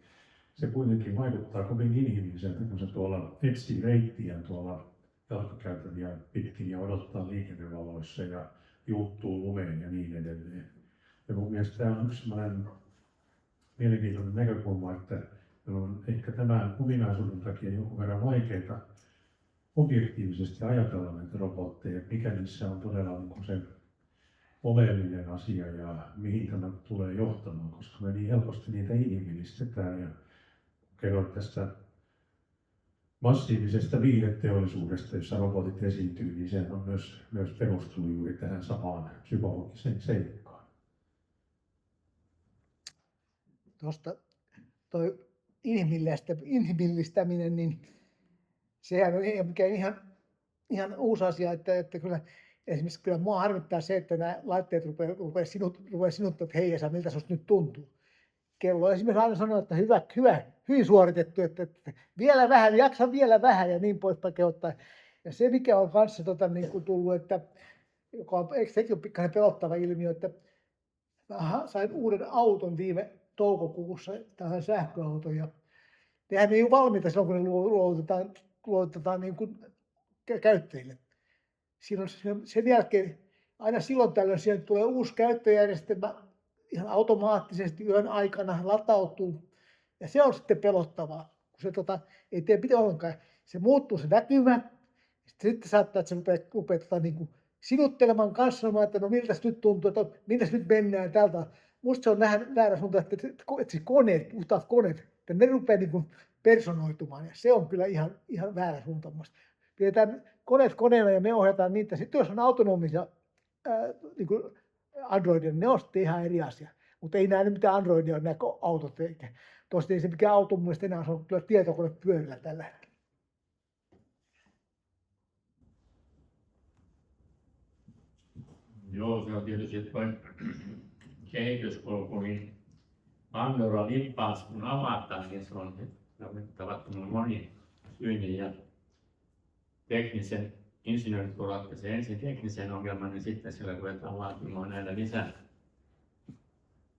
se kuitenkin vaikuttaa kovin inhimilliseltä, kun se tuolla etsii reittiä tuolla jalkakäytäviä pitkin ja odottaa liikennevaloissa ja juuttuu lumeen ja niin edelleen. Ja mun mielestä tämä on yksi sellainen mielenkiintoinen näkökulma, että on ehkä tämän ominaisuuden takia jonkun verran vaikeaa objektiivisesti ajatella näitä robotteja, mikä niissä on todella niin se oleellinen asia ja mihin tämä tulee johtamaan, koska me niin helposti niitä inhimillistetään. Ja kerroin tästä massiivisesta viihdeteollisuudesta, jossa robotit esiintyy, niin se on myös perustunut juuri tähän samaan psykologiseen seikkaan.
Tuosta toi inhimillistäminen, niin sehän on mikään ihan uusi asia, että kyllä esimerkiksi kyllä mua harmittaa se, että nämä laitteet rupeaa sinuttaa, että hei Esa, miltä susta nyt tuntuu. Kello esimerkiksi aina sanoo, että hyvin suoritettu, että vielä vähän, jaksa vielä vähän ja niin poispäin kehottaa. Ja se mikä on kanssa niin kuin tullut, että eikö sekin ole pikkasen pelottava ilmiö, että mä sain uuden auton viime toukokuussa, tähän sähköauton, ja nehän ei ole valmiita silloin, kun ne luovutetaan niin kuin käyttäjille. Siinä on sen jälkeen, aina silloin tällöin siellä tulee uusi käyttöjärjestelmä, ihan automaattisesti yön aikana latautuu, ja se on sitten pelottavaa, kun se ei tee mitään ollenkaan. Se muuttuu se näkymä, sitten saattaa, että se rupeaa niin kuin sinuttelemaan kanssa, että no miltä nyt tuntuu, että miltä nyt mennään täältä. Musta se on väärä suunta, että se koneet, puhtaat koneet, että ne rupeaa niin kuin personoitumaan, ja se on kyllä ihan väärä suunta. Pidetään koneet koneena ja me ohjataan niitä. Sitten jos on autonomisia niin kuin Androidia, ne on sitten ihan eri asia. Mutta ei näe mitään Androidia nämä autot. Eikä. Tuosta ei se mikään auto mun mielestä enää, se on kyllä tietokone pyörillä tällä hetkellä.
Joo, se on tietysti tuo kehityskulku, niin Pandora lippaas kun avataan, niin se on tavattoman monisyinen ja teknisen insinöörit kun ratkaisee ensin teknisen ongelman, niin sitten sillä ruvetaan vaatimaan näitä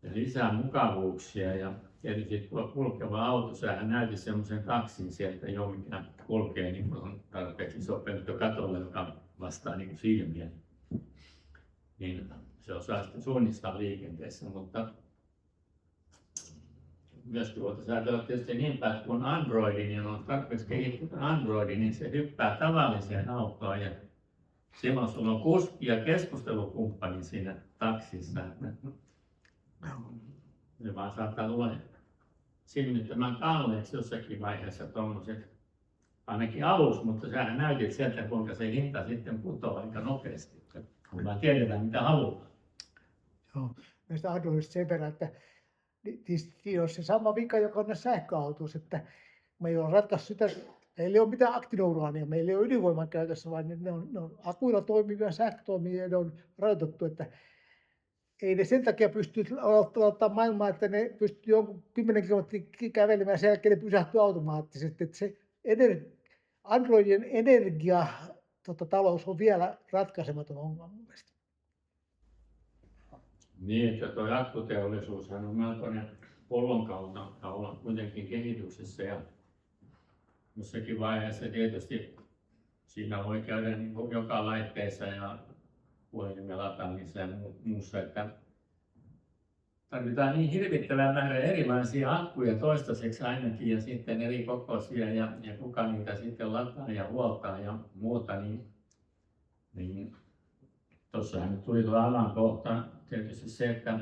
lisää mukavuuksia. Ja tietysti tuo kulkeva auto, sehän näytti semmoisen taksin sieltä jo, mikä kulkee niin kuin on tarpeeksi sopeutettu katolle, joka vastaa niin kuin silmiä. Niin se osaa sitten suunnistaa liikenteessä, mutta myös tuota ajatellaan tietysti niin päin, että kun Androidi, niin on tarpeeksi kehittynyt Androidi, niin se hyppää tavalliseen autoon ja silloin sulla on kuski ja keskustelukumppani siinä taksissa. Se vaan saattaa tulla silmittämään kalliiksi jossakin vaiheessa tuommoiset, ainakin alussa, mutta sähän näytit sieltä, kuinka se hinta sitten putoaa aika nopeasti, kun vaan tiedetään mitä haluaa.
Joo, näistä Androidista sen verran, että siinä on se sama vika, joka on näissä sähköautoissa, että meillä on ratkaissut sitä, meillä ei ole mitään aktineuraania, meillä ei ole ydinvoiman käytössä, vaan ne on akuilla toimivia, sähkötoimia ja ne on rajoitettu, että ei ne sen takia pysty aloittamaan maailmaa, että ne pystyy jonkun 10 kilometriä kävelemään ja sen jälkeen ne pysähtyy automaattisesti. Että se Androidien talous on vielä ratkaisematon ongelma mun mielestä.
Niin, että tuo akkuteollisuushan on melkoinen pullonkaula olla kuitenkin kehityksessä ja jossakin vaiheessa tietysti siinä voi käydä niin joka laitteessa ja puhelimen lataamissa ja muussa, että tarvitaan niin hirvittävän määrä erilaisia akkuja toistaiseksi ainakin ja sitten eri kokoisia ja kuka niitä sitten lataa ja huoltaa ja muuta, niin tuossahan nyt tuli tuo alankohta tietysti se, että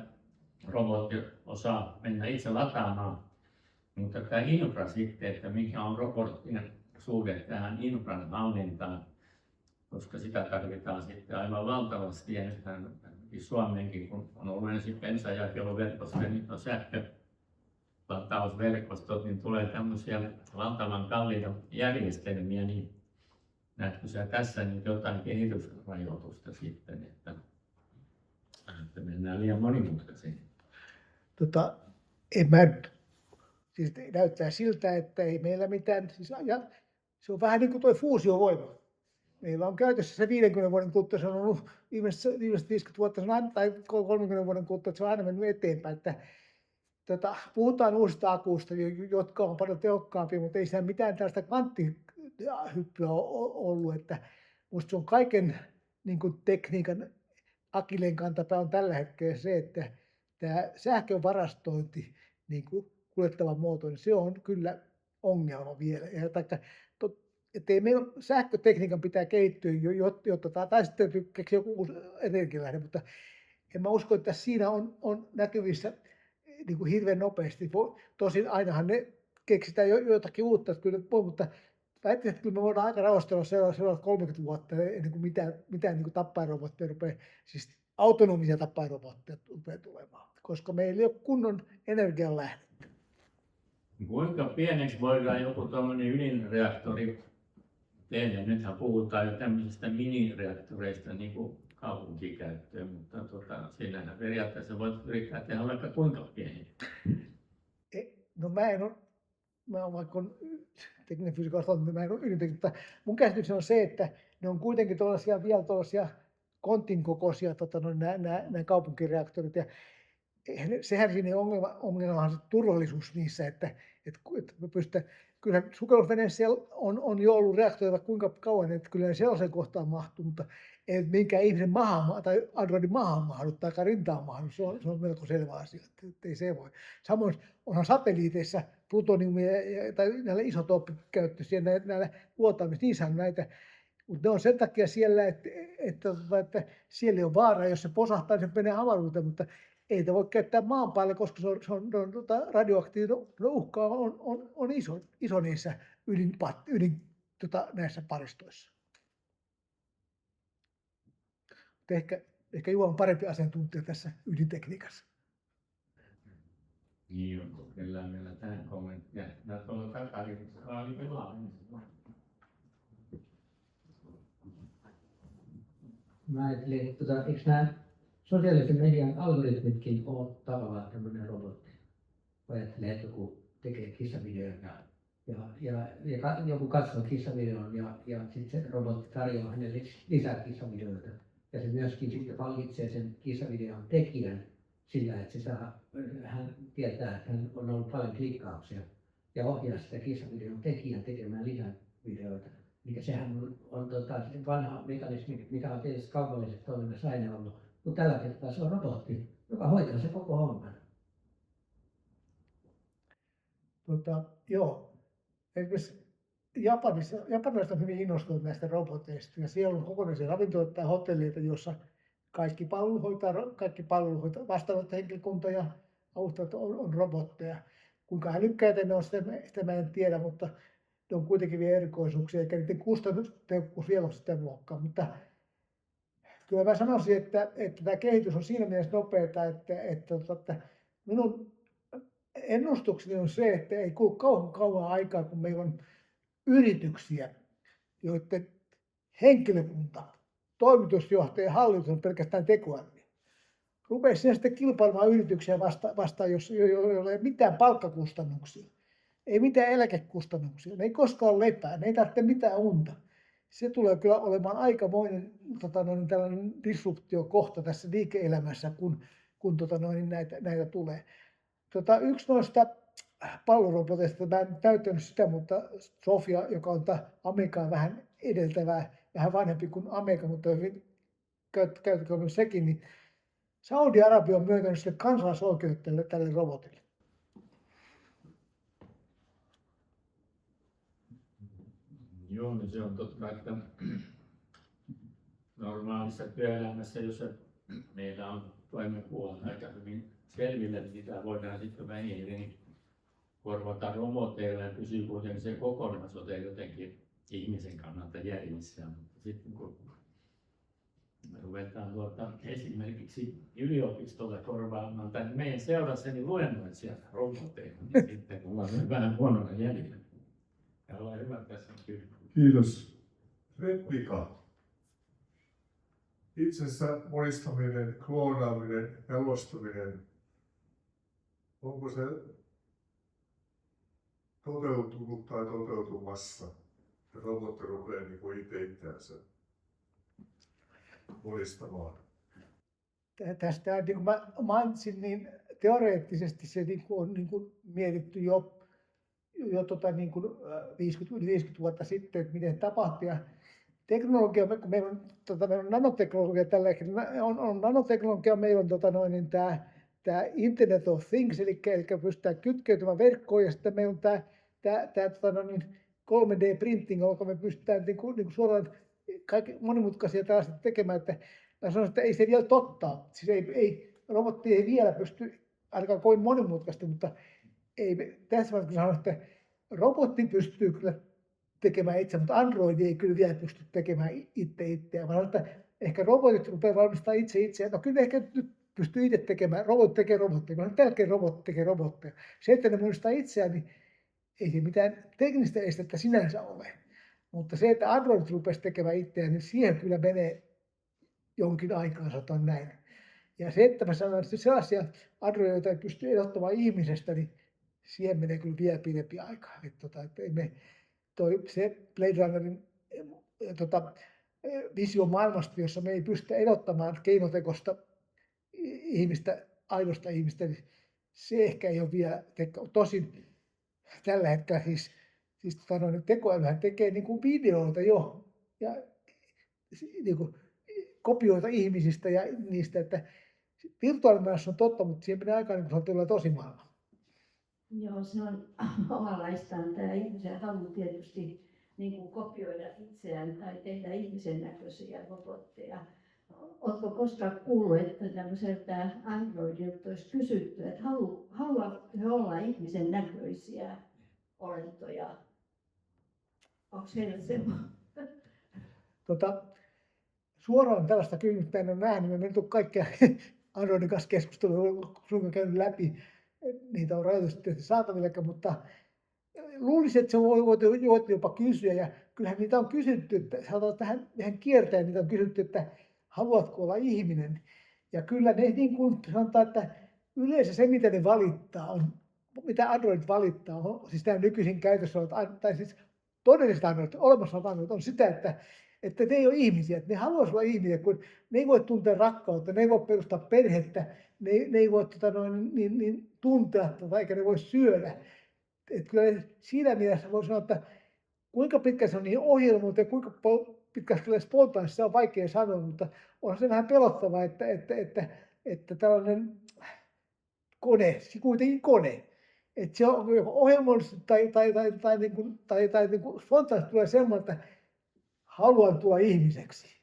robotti osaa mennä itse lataamaan, mutta tämä infra sitten, että mikä on robottien suhde tähän infran hallintaan, koska sitä tarvitaan sitten aivan valtavasti ja nythän Suomeenkin, kun on ollut ensin bensajakeluverkosto ja nyt on sähkölatausverkostot, niin tulee tämmöisiä valtavan kalliita järjestelmiä, niin näetkö sä tässä nyt jotain kehitysrajoitusta sitten, että mennään liian monimutkaisiin?
Siis näyttää siltä, että ei meillä mitään, ja se on vähän niin kuin tuo fuusiovoima. Meillä on käytössä se 50 vuoden kuluttua, se on ollut viimeiset 50 vuotta, tai 30 vuoden kuluttua, että se on aina mennyt eteenpäin. Että, puhutaan uusista akuista, jotka on paljon tehokkaampia, mutta ei siinä mitään tällaista kvanttihyppyä ollut. Että musta se on kaiken niin kuin tekniikan akilleenkantapää on tällä hetkellä se, että tämä sähkön varastointi niin kuin kuljettava muoto, niin se on kyllä ongelma vielä. Että meillä sähkötekniikan pitää kehittyä, jotta tai sitten keksiä joku uusi energialähde, mutta en mä usko, että siinä on näkyvissä niin kuin hirveän nopeasti. Tosin ainahan ne keksitään jotakin uutta, mutta väittäisin, että kyllä me voidaan aika rauhastella seuraavat 30 vuotta ennen kuin mitään niin kuin tappajarobotteja siis autonomisia tappajarobotteja rupeaa tulemaan, koska meillä ei ole kunnon energianlähdettä.
Kuinka pieneksi voidaan joku tuollainen ydinreaktori tehdä? Nythän puhutaan jo tämmöisistä minireaktoreista niin kuin kaupunkikäyttöön, mutta siinähän periaatteessa voit yrittää tehdä vaikka kuinka pieni.
No mä oon vaikka tekninen fysiikka, mutta mä en ole ydintekniikka, mutta mun käsitys on se, että ne on kuitenkin vielä tuollaisia kontin kokoisia nämä kaupunkireaktorit. Ja sehän siinä ongelma on se turvallisuus niissä, että me pystytään, kyllä sukellusveneessä on jo ollut reaktoreita kuinka kauan, että kyllä ne sellaisen kohtaan mahtuu, mutta ei minkään ihmisen maahan tai androidin maahan mahdu tai rintaan mahdu. Se on melko selvä asia, että ei se voi. Samoin onhan satelliiteissa plutoniumia tai näillä isotooppikäyttöisiä näillä luotaamissa, niissä on näitä, mutta ne on sen takia siellä, että siellä on vaara, jos se posahtaa, niin se menee avaruuteen, mutta ei sitä voi käyttää maan päälle, koska se on radioaktiivinen uhka on iso niissä näissä paristoissa. Ehkä Juha on parempi asiantuntija tässä ydintekniikassa.
Niin on, kellään meillä tähän kommenttia. Ja tuolla takaisin oli pelaa.
Mä ajattelin, että eikö nämä sosiaalisen median algoritmitkin ole tavallaan tämmöinen robotti? Ajattelee, että joku tekee kissavideon ja joku katsoo kissavideon ja sitten se robotti tarjoaa hänelle lisää kissavideoita. Ja se myöskin sitten palkitsee sen kissavideon tekijän sillä, että hän tietää, että hän on ollut paljon klikkauksia ja ohjaa sitä kissavideon tekijän tekemään lisää videoita. Eli sehän on vanha mekanismi, mikä on tietysti kaupallisessa toiminnassa aina ollut, mutta tällä kertaa se on robotti, joka hoitaa se koko homman.
Joo. Esimerkiksi japanilaiset on hyvin innostuneet näistä roboteista ja siellä on kokonaisia ravintoloita tai hotelleita, joissa kaikki palveluhoitaa vastaanottohenkilökunta ja avustajat on robotteja. Kuinka älykkäitä ne on, sitä mä en tiedä, mutta ne on kuitenkin vielä erikoisuuksia, eikä niiden kustannustehokkuus vielä ole sitä luokkaa. Mutta kyllä mä sanoisin, että tämä kehitys on siinä mielessä nopeaa, että minun ennustukseni on se, että ei kulu kauan aikaa, kun meillä on yrityksiä, joiden henkilökunta, toimitusjohtaja ja hallitus on pelkästään tekoälyä. Rupeisi siinä sitten kilpailemaan yrityksiä vastaan, joilla ei ole mitään palkkakustannuksia, ei mitään eläkekustannuksia, ne ei koskaan lepää, ne ei tarvitse mitään unta. Se tulee kyllä olemaan aikamoinen tällainen disruptiokohta tässä liike-elämässä, kun näitä tulee. Yksi noista palveluroboteista, mä en näyttänyt sitä, mutta Sofia, joka on Amerikan vähän edeltävää, vähän vanhempi kuin Amerikka, mutta hyvin käyttökelpoinen sekin, niin Saudi-Arabia on myöntänyt sille kansalaisoikeudet tälle robotille.
Joo, niin se on totta, että normaalissa työelämässä, jos meillä on toimenkuva aika hyvin selville, niin sitä voidaan sitten vähintään korvata roboteilla ja pysyy kuitenkin se kokonaisuus jotenkin ihmisen kannalta järjissä. Mutta sitten kun me ruvetaan esimerkiksi yliopistolla korvaamaan tai meidän seurassani luennoitsija roboteilla, niin sitten ollaan vähän huonolla jäljellä. Ja ollaan hyvä tässä kyllä.
Kiitos. Replika. Itsensä monistaminen, kloonaaminen, jalostaminen, onko se toteutunut tai toteutumassa? Robotti rupeaa niin itse itseänsä monistamaan.
Tästä, niin kuin mä mainitsin, niin teoreettisesti se on mietitty jo 50 vuotta sitten, että miten tapahtui. Ja teknologia, kun meillä on nanoteknologia tällä hetkellä, on nanoteknologia, meillä on tämä Internet of Things, eli pystytään kytkeytymään verkkoon, ja sitten meillä on tämä 3D-printing, jolloin me pystytään niin suoraan kaikki monimutkaisia tällaisia tekemään. Että mä sanon, että ei se vielä totta. Siis robotti ei vielä pysty ainakaan kovin monimutkaisesti, mutta ei, tässä vaiheessa sanon, että robotti pystyy kyllä tekemään itse, mutta Android ei kyllä vielä pysty tekemään itseään. Mä sanon, että ehkä robotit rupeaa valmistaa itseään. No kyllä ehkä nyt pystyy itse tekemään. Robotti tekee robotteja. Mä sanon, että tälläkin robotti tekee robotteja. Se, että ne muistaa itseään, niin ei se mitään teknistä estettä sinänsä ole. Mutta se, että Android rupesi tekemään itseään, niin siihen kyllä menee jonkin aikaa, sanotaan näin. Ja se, että mä sanon, että sellaisia Androideja, joita ei pysty erottamaan ihmisestä, niin siihen menee kyllä vielä pidempi aikaa. Se Blade Runnerin visio maailmasta, jossa me ei pystytä erottamaan keinotekoista ihmistä aidosta ihmistä, niin se ehkä ei ole vielä tosin tällä hetkellä tekoälyhän tekee niin kuin videoita jo ja niin kuin kopioita ihmisistä ja niistä, että virtuaalimaailmassa on totta, mutta siihen menee aikaa, niin kun se on tosi maailma.
Joo, se on omalaistaan tämä ihmisen halu tietysti niin kuin kopioida itseään tai tehdä ihmisen näköisiä robotteja. Oletko koskaan kuullut, että tämmöiseltä Androidilta olisi kysytty, että haluavatko he olla ihmisen näköisiä olentoja? Onko heillä semmoinen?
Suoraan tällaista kysymystä en ole nähnyt. Me mennyt kaikkia Androidin kanssa keskustelua, kun on käynyt läpi. Niitä on rajoitusti saatavilla, mutta luulisin, että se voit jopa kysyä. Ja kyllähän niitä on kysytty, että tähän ihan kiertäen niitä on kysytty, että haluatko olla ihminen. Ja kyllä ne niin kuin sanotaan, että yleensä se, mitä ne valittaa, mitä Android valittaa, on siis tämä nykyisin käytössä olevat, tai siis todelliset Android, olemassa olevat Android, on sitä, että ne ei ole ihmisiä, että ne haluaisi olla ihmisiä, kun ne ei voi tuntea rakkautta, ne ei voi perustaa perhettä, ne ei voi tuntea eikä ne voi syödä. Että kyllä siinä mielessä voi sanoa, että kuinka pitkä se on niin ohjelmoitu ja kuinka pitkä se spontaanisesti, se on vaikea sanoa, mutta on se vähän pelottavaa, että tällainen kone, se kuitenkin kone, että se on ohjelmoinnisesti tai spontaanisesti tulee semmoinen, että haluan tulla ihmiseksi.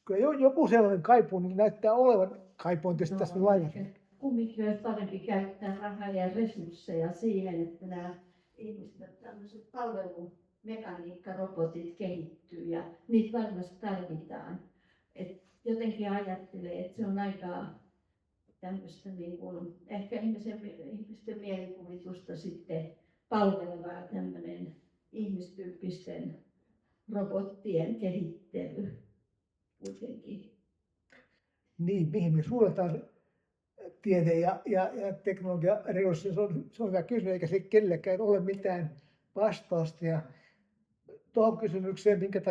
Kyllä joku sellainen kaipuu niin näyttää olevan, kaipu on tietysti tässä laajassa.
Kumminkin olisi parempi käyttää rahaa ja resursseja siihen, että nämä ihmisten tämmöiset palvelumekaniikkarobotit kehittyy ja niitä varmasti tarvitaan. Et jotenkin ajattelee, että se on aika tämmöistä niin kuin, ehkä ihmisten mielikuvitusta sitten palvelevaa tämmöinen ihmistyyppisten robottien kehittely kuitenkin.
Niin, mihin me suunnataan tiede ja teknologia resursseja, se on hyvä kysymys, eikä se kenellekään ole mitään vastausta. Ja tuohon kysymykseen, minkä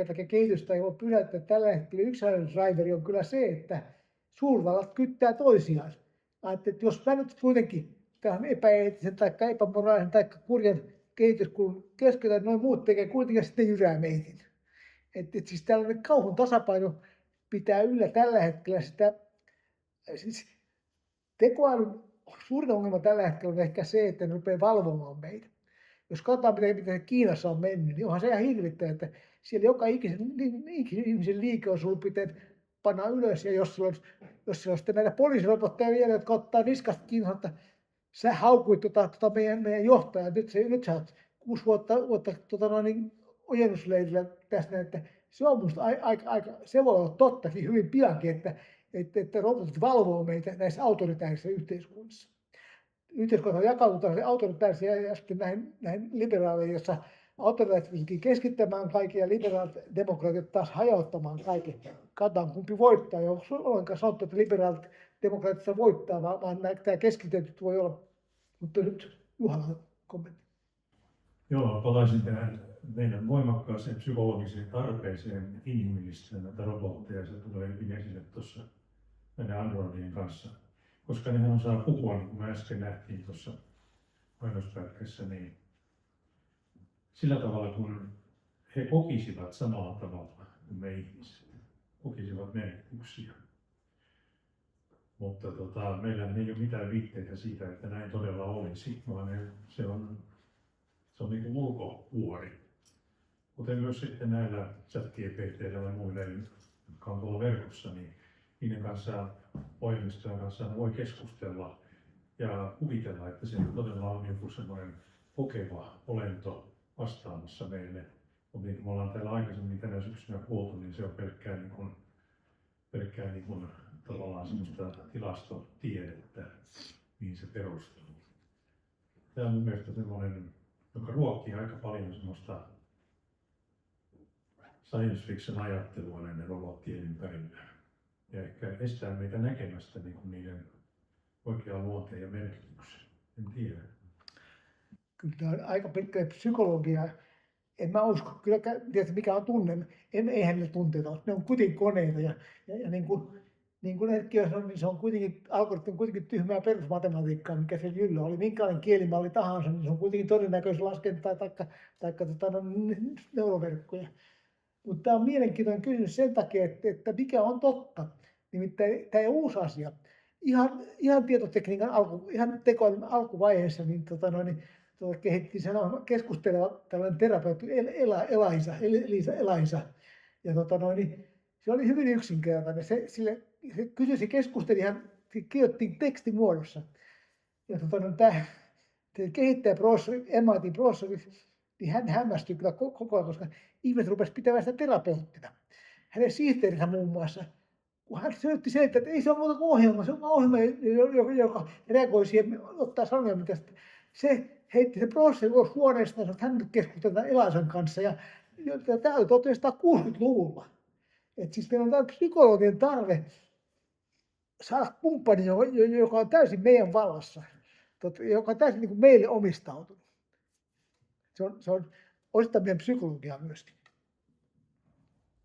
takia kehitystä ei voi pysäyttää tällä hetkellä, yksi driveri on kyllä se, että suurvallat kyttää toisiaan. Ajattelin, että jos mä nyt kuitenkin tähän epäeettisen tai epämoraalisen tai kurjan kehityskulun keskellä, noin muut tekee kuitenkin sitten jyrää meihin. Että siis tällainen kauhun tasapaino pitää yllä tällä hetkellä sitä, siis tekoälyn suurin ongelma tällä hetkellä on ehkä se, että ne rupeaa valvomaan meitä. Jos katsotaan, miten Kiinassa on mennyt, niin onhan se ihan hirvittävää, että siellä joka ihmisen liike on suurin piirtein panna ylös, ja jos siellä on sitten näitä poliisirobotteja vielä, jotka ottaa niskasta kiinni, että sä haukuit meidän johtajaa, nyt sä oot 6 vuotta ojennusleirillä tästä, että se on musta aika, se voi olla tottakin hyvin piankin, että robotit valvoo meitä näissä autoritäärisissa yhteiskunnissa. Yhteiskunta on jakautunut autoritäärisiä ja sitten näihin liberaaleihin, jossa autoritäärisesti pyrkii keskittämään kaiken ja liberaalit demokraatit taas hajauttamaan kaiken. Katsotaan kumpi voittaa. Ja ollenkaan sanottu, että liberaalit demokraatit voittaa, vaan tämä keskitetyt voi olla. Mutta nyt Juhana kommentti.
Joo, palaisin tähän meidän voimakkaaseen psykologiseen tarpeeseen inhimillistää näitä robotteja. Se tulee hyvin esille tuossa meidän Androidien kanssa. Koska nehän osaa puhua, niin kuin me äsken nähtiin tuossa mainospätkässä, niin sillä tavalla kun he kokisivat samalla tavalla kuin me ihmiset, kokisivat menetyksiä. Mutta meillä ei ole mitään viitteitä siitä, että näin todella olisi, vaan se on niin kuin ulkovuori. Kuten myös sitten näillä chat-GPT:illä ja muilla, jotka on tuolla verkossa, niin niiden kanssa, ohjelmistojen kanssa voi keskustella ja kuvitella, että se todella on joku semmoinen kokeva olento vastaamassa meille. Mutta niin kuin me ollaan täällä aikaisemmin tänä syksynä kuultu, niin se on pelkkää tavallaan semmoista tilastotiedettä, mihin se perustuu. Tämä on mielestäni semmoinen, joka ruokkii aika paljon semmoista science fiction ajattelua näiden robottien ympärillä. Ja ehkä estää meitä näkemästä niiden oikean luonteen ja merkityksen. En tiedä.
Kyllä tämä on aika pitkä psykologia. en mä usko, kyllä tiedätkö, mikä on tunne, eihän ne tunteita ole, ne on kuitenkin koneita ja niin kuin Erkki sanoi, niin se on kuitenkin, algoritmi on kuitenkin tyhmää perusmatematiikkaa, mikä se Jyllä oli, minkälainen kielimalli tahansa, niin se on kuitenkin todennäköisyyslaskentaa tai neuroverkkoja. Mutta tämä on mielenkiintoinen kysymys sen takia, että mikä on totta. Nimittäin tämä ei ole uusi asia. Ihan tietotekniikan ihan tekoälyn alkuvaiheessa niin, kehitettiin sen keskusteleva tällainen terapeutti Eliza. Ja se oli hyvin yksinkertainen. Se kysyi, se keskusteli, hän kirjoitti tekstimuodossa. Ja tämä kehittäjäprofessori, MIT-professori, niin hän hämmästyi kyllä koko ajan, koska ihmiset rupesivat pitämään sitä terapeuttina. Hänen sihteerinsä muun muassa, kun hän syötti sen, että ei se ole muuta kuin ohjelma, se on ohjelma, joka reagoi siihen, ottaa sanoja, mitä se heitti se professori ulos huoneesta, että hän keskustellaan Elaisan kanssa. Ja tämä oli 1960-luvulla. Että siis meillä on tämä psykologinen tarve saada kumppani, joka on täysin meidän vallassa, joka on täysin niin kuin meille omistautunut. Se on osittain meidän psykologiaa myöskin.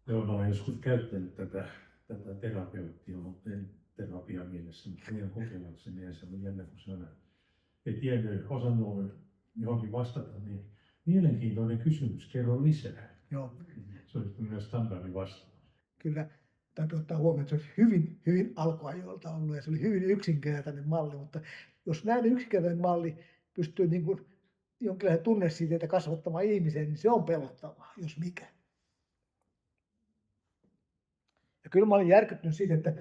Joo, mä olen joskus käyttänyt tätä terapeuttia, mutta en terapian mielessä, mutta meidän kokemuksen mielessä on jännä, kun se ei tiennyt, osannut johonkin vastata, niin mielenkiintoinen kysymys, kerro lisää.
Joo.
Se olisi myös standardin vastaus.
Kyllä, täytyy ottaa huomioon, että se olisi hyvin, hyvin alkuajoilta ollut ja se oli hyvin yksinkertainen malli, mutta jos näin yksinkertainen malli pystyy niin kuin jonkinlaisen tunnesiteitä kasvattamaan ihmiseen, niin se on pelottavaa, jos mikä. Ja kyllä mä olin järkyttynyt siitä, että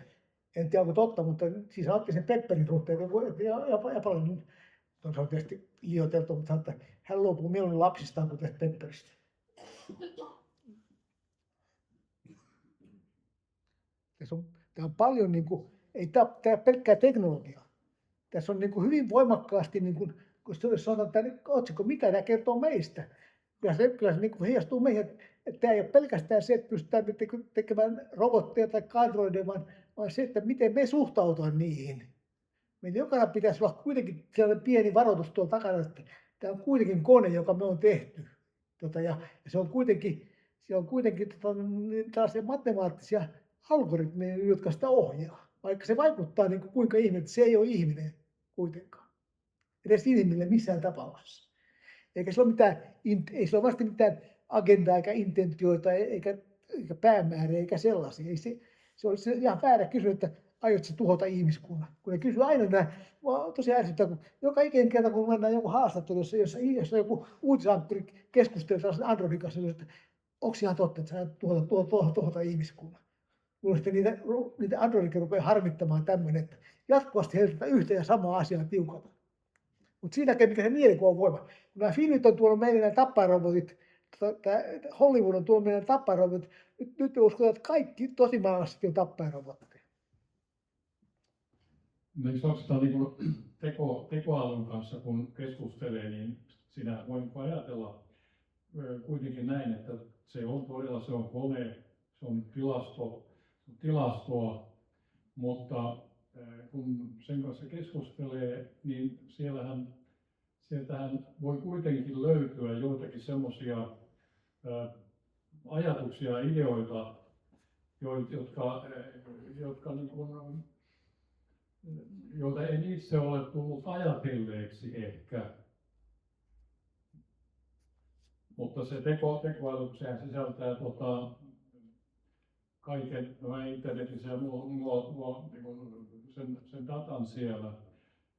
en tiedä onko totta, mutta siis otti sen Pepperin suhteen ja paljon, se on tietysti liioiteltu, mutta sanoi, että hän luopuu mieluummin lapsistaan kuin tästä Pepperistä. Tämä on paljon, niin kuin, ei tämä pelkkää teknologiaa. Tässä on niin kuin hyvin voimakkaasti, niin kuin, kun sanotaan tämä otsikko, mitä tämä kertoo meistä. Kyllä se niin kuin heijastuu meihin, että tämä ei ole pelkästään se, että pystytään tekemään robotteja tai androideja, vaan se, että miten me suhtaudutaan niihin. Meidän jokainen pitäisi olla kuitenkin sellainen pieni varoitus tuolla takana, että tämä on kuitenkin kone, joka me on tehty. Ja se on kuitenkin tällaisia matemaattisia algoritmeja, jotka sitä ohjaa. Vaikka se vaikuttaa niin kuin kuinka ihminen, se ei ole ihminen kuitenkaan. Edes inhimillinen missään tapauksessa. Eikä sillä ole vasta mitään agendaa eikä intentioita eikä päämääriä eikä sellaisia. Se olisi ihan väärä kysyä, että aiotko sä tuhota ihmiskunnan. Kun ne kysyy aina nämä, tosiaan ärsyttää, kun joka ikinen kerta kun mennään joku haastattelu, jossa joku uutisankkuri keskustelee tällaisen androidin kanssa, että onko ihan totta, että sä tuhota ihmiskunnan. Mielestäni niitä androidia rupeaa harmittamaan tämmöinen, että jatkuvasti heiltä yhtä ja samaa asiaa tiukata. Mutta siinäkin, mikä se mielikuvan voima. Kun nämä filmit on tuonut meille nämä tappajarobotit, Hollywood on tuonut meille nämä tappajarobotit, nyt me uskotaan, että kaikki tosimaailmassa on tappajarobotteja.
Eikö oikeastaan niin tekoälyn kanssa, kun keskustelee, niin sinä voin ajatella kuitenkin näin, että se on todella, se on kone, se on tilastoa, mutta kun sen kanssa keskustelee, niin sieltähän voi kuitenkin löytyä joitakin semmoisia ajatuksia ja ideoita, jotka niin kuin, joita en itse ole tullut ajatelleeksi ehkä. Mutta se tekoäly, sehän sisältää kaiken internetissä ja sen datan siellä.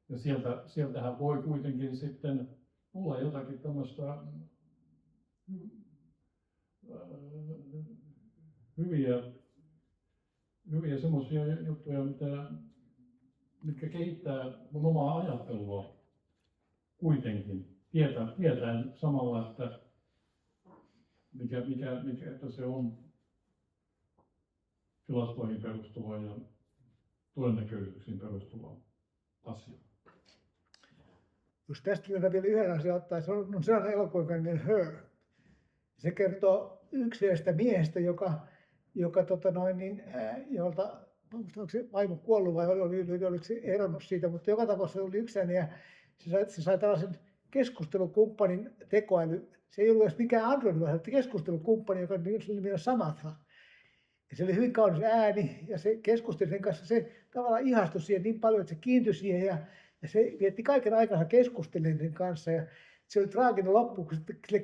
Ja sieltähän voi kuitenkin sitten tulla jotakin tämmöistä hyviä semmoisia juttuja, mitkä kehittää mun omaa ajattelua kuitenkin. Tietäen samalla, että että se on tilastoihin perustuva ja todennäköisyyksiin perustuva asia.
Jos tästä vielä yhden asian ottaa, se on sellainen elokuva niin Her. Se kertoo yksilöstä miehestä, jolta onko se vaimo kuollut vai oliko se eronnut siitä, mutta joka tapauksessa oli yksinäinen ja se sai tällaisen keskustelukumppanin se ei ollut edes mikään Android, vaan se keskustelukumppani, joka nimi on Samatha. Ja se oli hyvin kaunis ääni, ja se keskusteli sen kanssa, se tavallaan ihastui siihen niin paljon, että se kiintyi siihen, ja se vietti kaiken aikansa keskustellen sen kanssa, ja se oli traaginen loppu, kun sille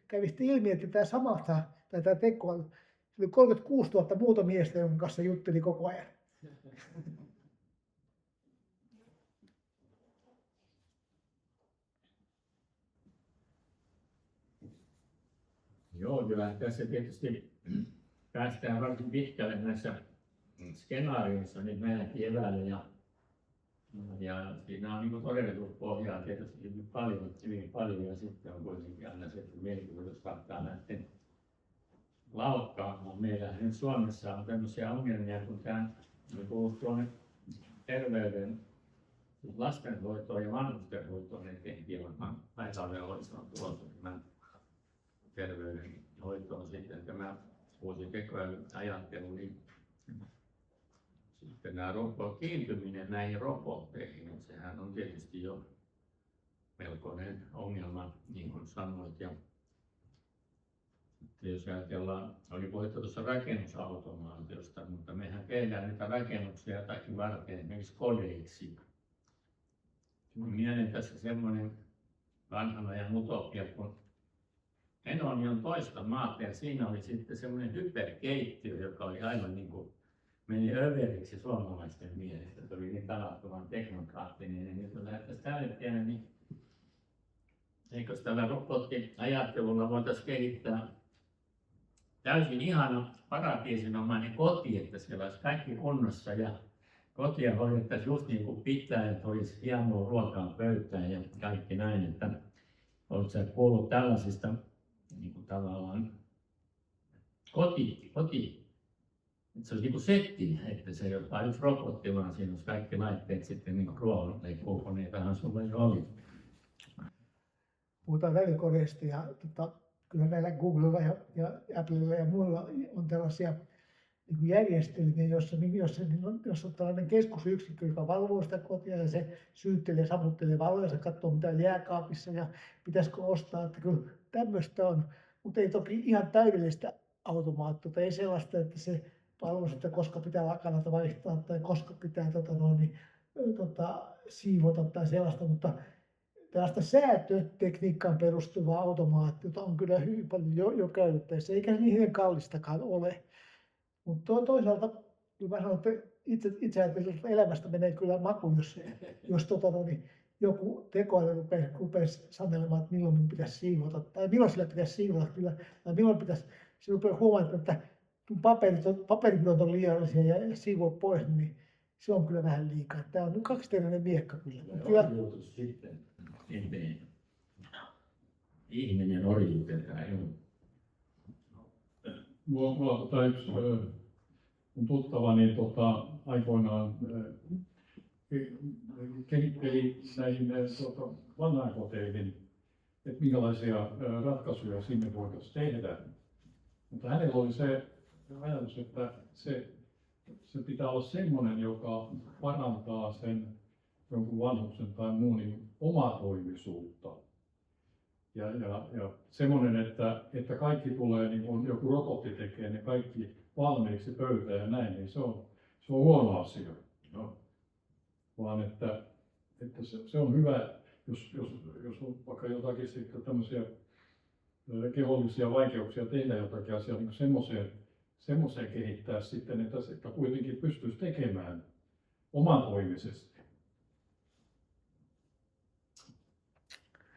kävi sitten ilmi, että tämä Samatha, tai tämä tekoäly, se oli 36 000 muuta miestä, jonka kanssa jutteli koko ajan.
Joo, kyllä tässä tietysti päästään varsin pitkälle näissä skenaarioissa nyt meilläkin eväällä ja siinä on niin todellisuuspohjaa tietysti hyvin paljon ja sitten on kuitenkin aina se, että mielikuvitus saattaa lähteä laukkaamaan. Meillä nyt Suomessa on tämmöisiä ongelmia, kun tämä tuonne terveyden, lastenhoitoon ja vanhustenhoitoon etenkin on lainsäädännöllisesti on tulossa terveydenhoitoon sitten tämä uusi tekoälyajattelu, niin sitten nämä kiintyminen näihin robotteihin, niin sehän on tietysti jo melkoinen ongelma, niin kuin sanoit. Ja jos ajatellaan, oli puhuttu tuossa rakennusautomaatiosta, mutta mehän tehdään niitä rakennuksia jotakin varten, esimerkiksi kodeiksi. Mieleen tässä semmoinen vanhan ajan utopia, kun Enoni on toista maata ja siinä oli sitten semmoinen hyperkeittiö, joka oli aivan niin kuin meni överiksi suomalaisten mielestä. Se oli niin tavattoman teknokraattinen. Ja nyt kun lähdettäisiin tälle tielle, niin eikös tällä robottiajattelulla voitaisiin kehittää täysin ihana paratiisinomainen koti, että siellä olisi kaikki kunnossa ja kotia hoidettaisiin just niin kuin pitää, että olisi hienoa ruokaa pöytään ja kaikki näin. Että oletko kuullut tällaisista niin kuin tavallaan koti. Että se olisi niin kuin setti, että se ei ole vain yksi robotti, vaan siinä olisi kaikki laitteet sitten niin kuin ruoanleikkuukoneitahan sulla jo oli.
Puhutaan välikoneista ja kyllä näillä Googlella ja Applella ja muilla on tällaisia niin järjestelmiä, jossa on tällainen keskusyksikkö, joka valvoo sitä kotia ja se syyttelee, sammuttelee valoja, se katsoo mitä on jääkaapissa ja pitäisikö ostaa. Että kyllä tämmöistä on, mutta ei toki ihan täydellistä automaattiota, ei sellaista, että se palvelu sitä, koska pitää lakanata vaihtaa tai koska pitää siivota tai sellaista, mutta tällaista säätötekniikkaan perustuvaa automaatiota on kyllä hyvin paljon jo käytettävissä, eikä se niin hyvin kallistakaan ole. Mutta toisaalta, kyllä mä sanon, että itse ajattelen, että elämästä menee kyllä maku, jos joku tekoäly rupesi sanelemaan, että milloin minun pitäisi siivota, tai milloin sillä pitäisi siivota kyllä, tai milloin pitäisi, se rupeaa huomaamaan, että paperit on liiallisia ja siivoo pois, niin se on kyllä vähän liikaa. Tämä on kaksiteräinen miekka kyllä.
Orjuutus sitten eteen. Ihminen orjuutetaan.
Mulla on yksi mun tuttava, niin aikoinaan kehitteli näihin vanhainkoteihin, että minkälaisia ratkaisuja sinne voitaisiin tehdä. Mutta hänellä oli se ajatus, että se pitää olla semmoinen, joka parantaa sen jonkun vanhuksen tai muun niin omatoimisuutta. Ja semmoinen, että kaikki tulee, niin kun joku robotti tekee, niin kaikki valmiiksi pöytään ja näin, niin se on huono asia. No. Vaan että se on hyvä, jos on vaikka jotakin sitten tämmöisiä kehollisia vaikeuksia tehdä jotakin asiaa, niin semmoiseen kehittää sitten, että kuitenkin pystyisi tekemään omatoimisesti.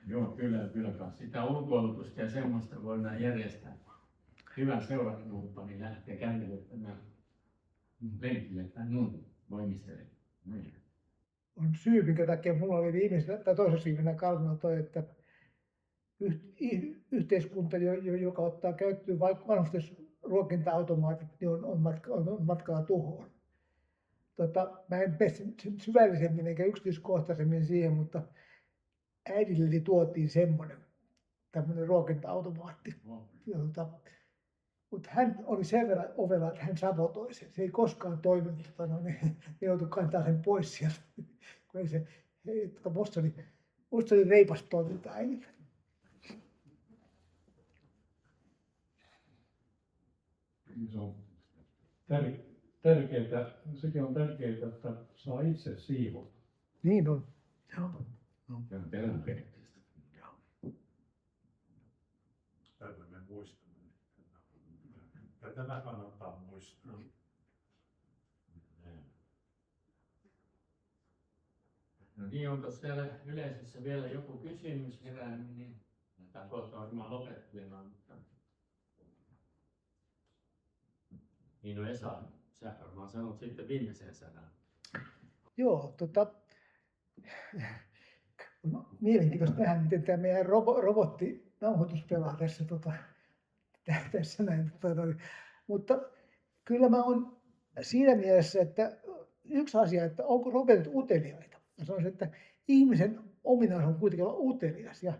Joo, kyllä. Sitä ulkoilutusta ja semmoista voidaan järjestää. Hyvä seurakumppani lähtee käännyttämään lenkille tai muun voimistelee.
On syy, minkä takia mulla oli viimeisellä tai toisessa viimeisenä kalvona toi, että yhteiskunta, joka ottaa käyttöön vanhusten ruokinta-automaatit, niin on matkalla tuhoon. Mä en mene syvällisemmin eikä yksityiskohtaisemmin siihen, mutta äidilleni tuotiin tämmöinen ruokinta-automaatti. Mutta hän oli sen verran ovela, että hän sabotoi sen. Se ei koskaan toiminut, niin joutui kantaa sen pois sieltä. Musta oli reipas toiminta äidillä.
Se on sekin on tärkeää, että saa itse siivota.
Niin on. Joo.
Se on terapeuttista.
Tätä me muistamme. Tätä kannattaa muistaa.
No niin, onko siellä yleisössä vielä joku kysymys herännyt, niin tämä kohta varmaan lopettelemaan, mutta... Niin no Esa, sä varmaan sanot sitten viimeisen sanan.
Joo, mielenkiintoista nähdä, miten tämä meidän robottinauhoitus pelaa tässä näin. Mutta kyllä mä oon siinä mielessä, että yksi asia, että onko robotit uteliaita. Mä sanoisin, että ihmisen ominaisuus on kuitenkin olla utelias. Ja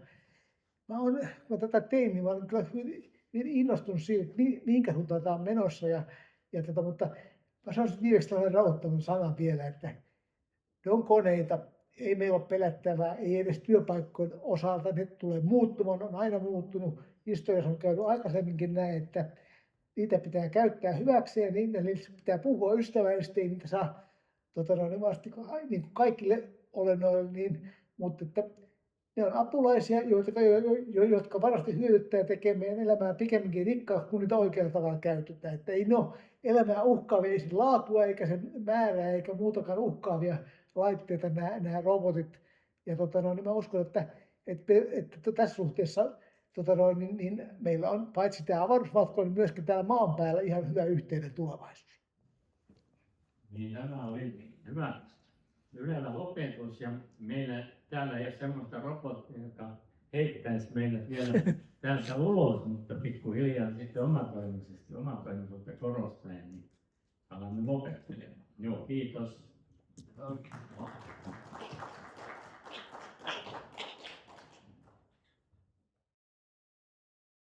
kun mä tätä tein, niin mä olen kyllä hyvin innostunut siitä, että minkä suuntaan tämä on menossa. Mutta mä sanoisin viimeksi tällainen rauhoittavun sanan vielä, että ne on koneita, ei meillä ole pelättävää, ei edes työpaikkojen osalta, ne tulee muuttumaan, on aina muuttunut. Historiassa on käynyt aikaisemminkin näin, että niitä pitää käyttää hyväkseen, niin niistä pitää puhua ystävällisesti, ei niitä saa niin kuin kaikille olennoille, mutta että ne on apulaisia, jotka varmasti hyödyttää ja tekee meidän elämää pikemminkin rikkaaksi, kun niitä oikealla tavalla käytetään. Että ei ne ole elämää uhkaavia, ei sen laatua eikä sen määrää eikä muutakaan uhkaavia laitteita nämä robotit. Ja niin mä uskon, että tässä suhteessa niin meillä on paitsi tämä avaruusmatkoilla, niin myöskin täällä maan päällä ihan hyvä yhteinen tulevaisuus.
Niin tämä oli hyvä lopetus ja meillä täällä ei ole semmoista robottia, joka heittäisi meidät vielä täältä ulos, mutta pikkuhiljaa sitten omatoimisuutta korostaen, niin alamme lopettelemaan. Joo, kiitos. Okay.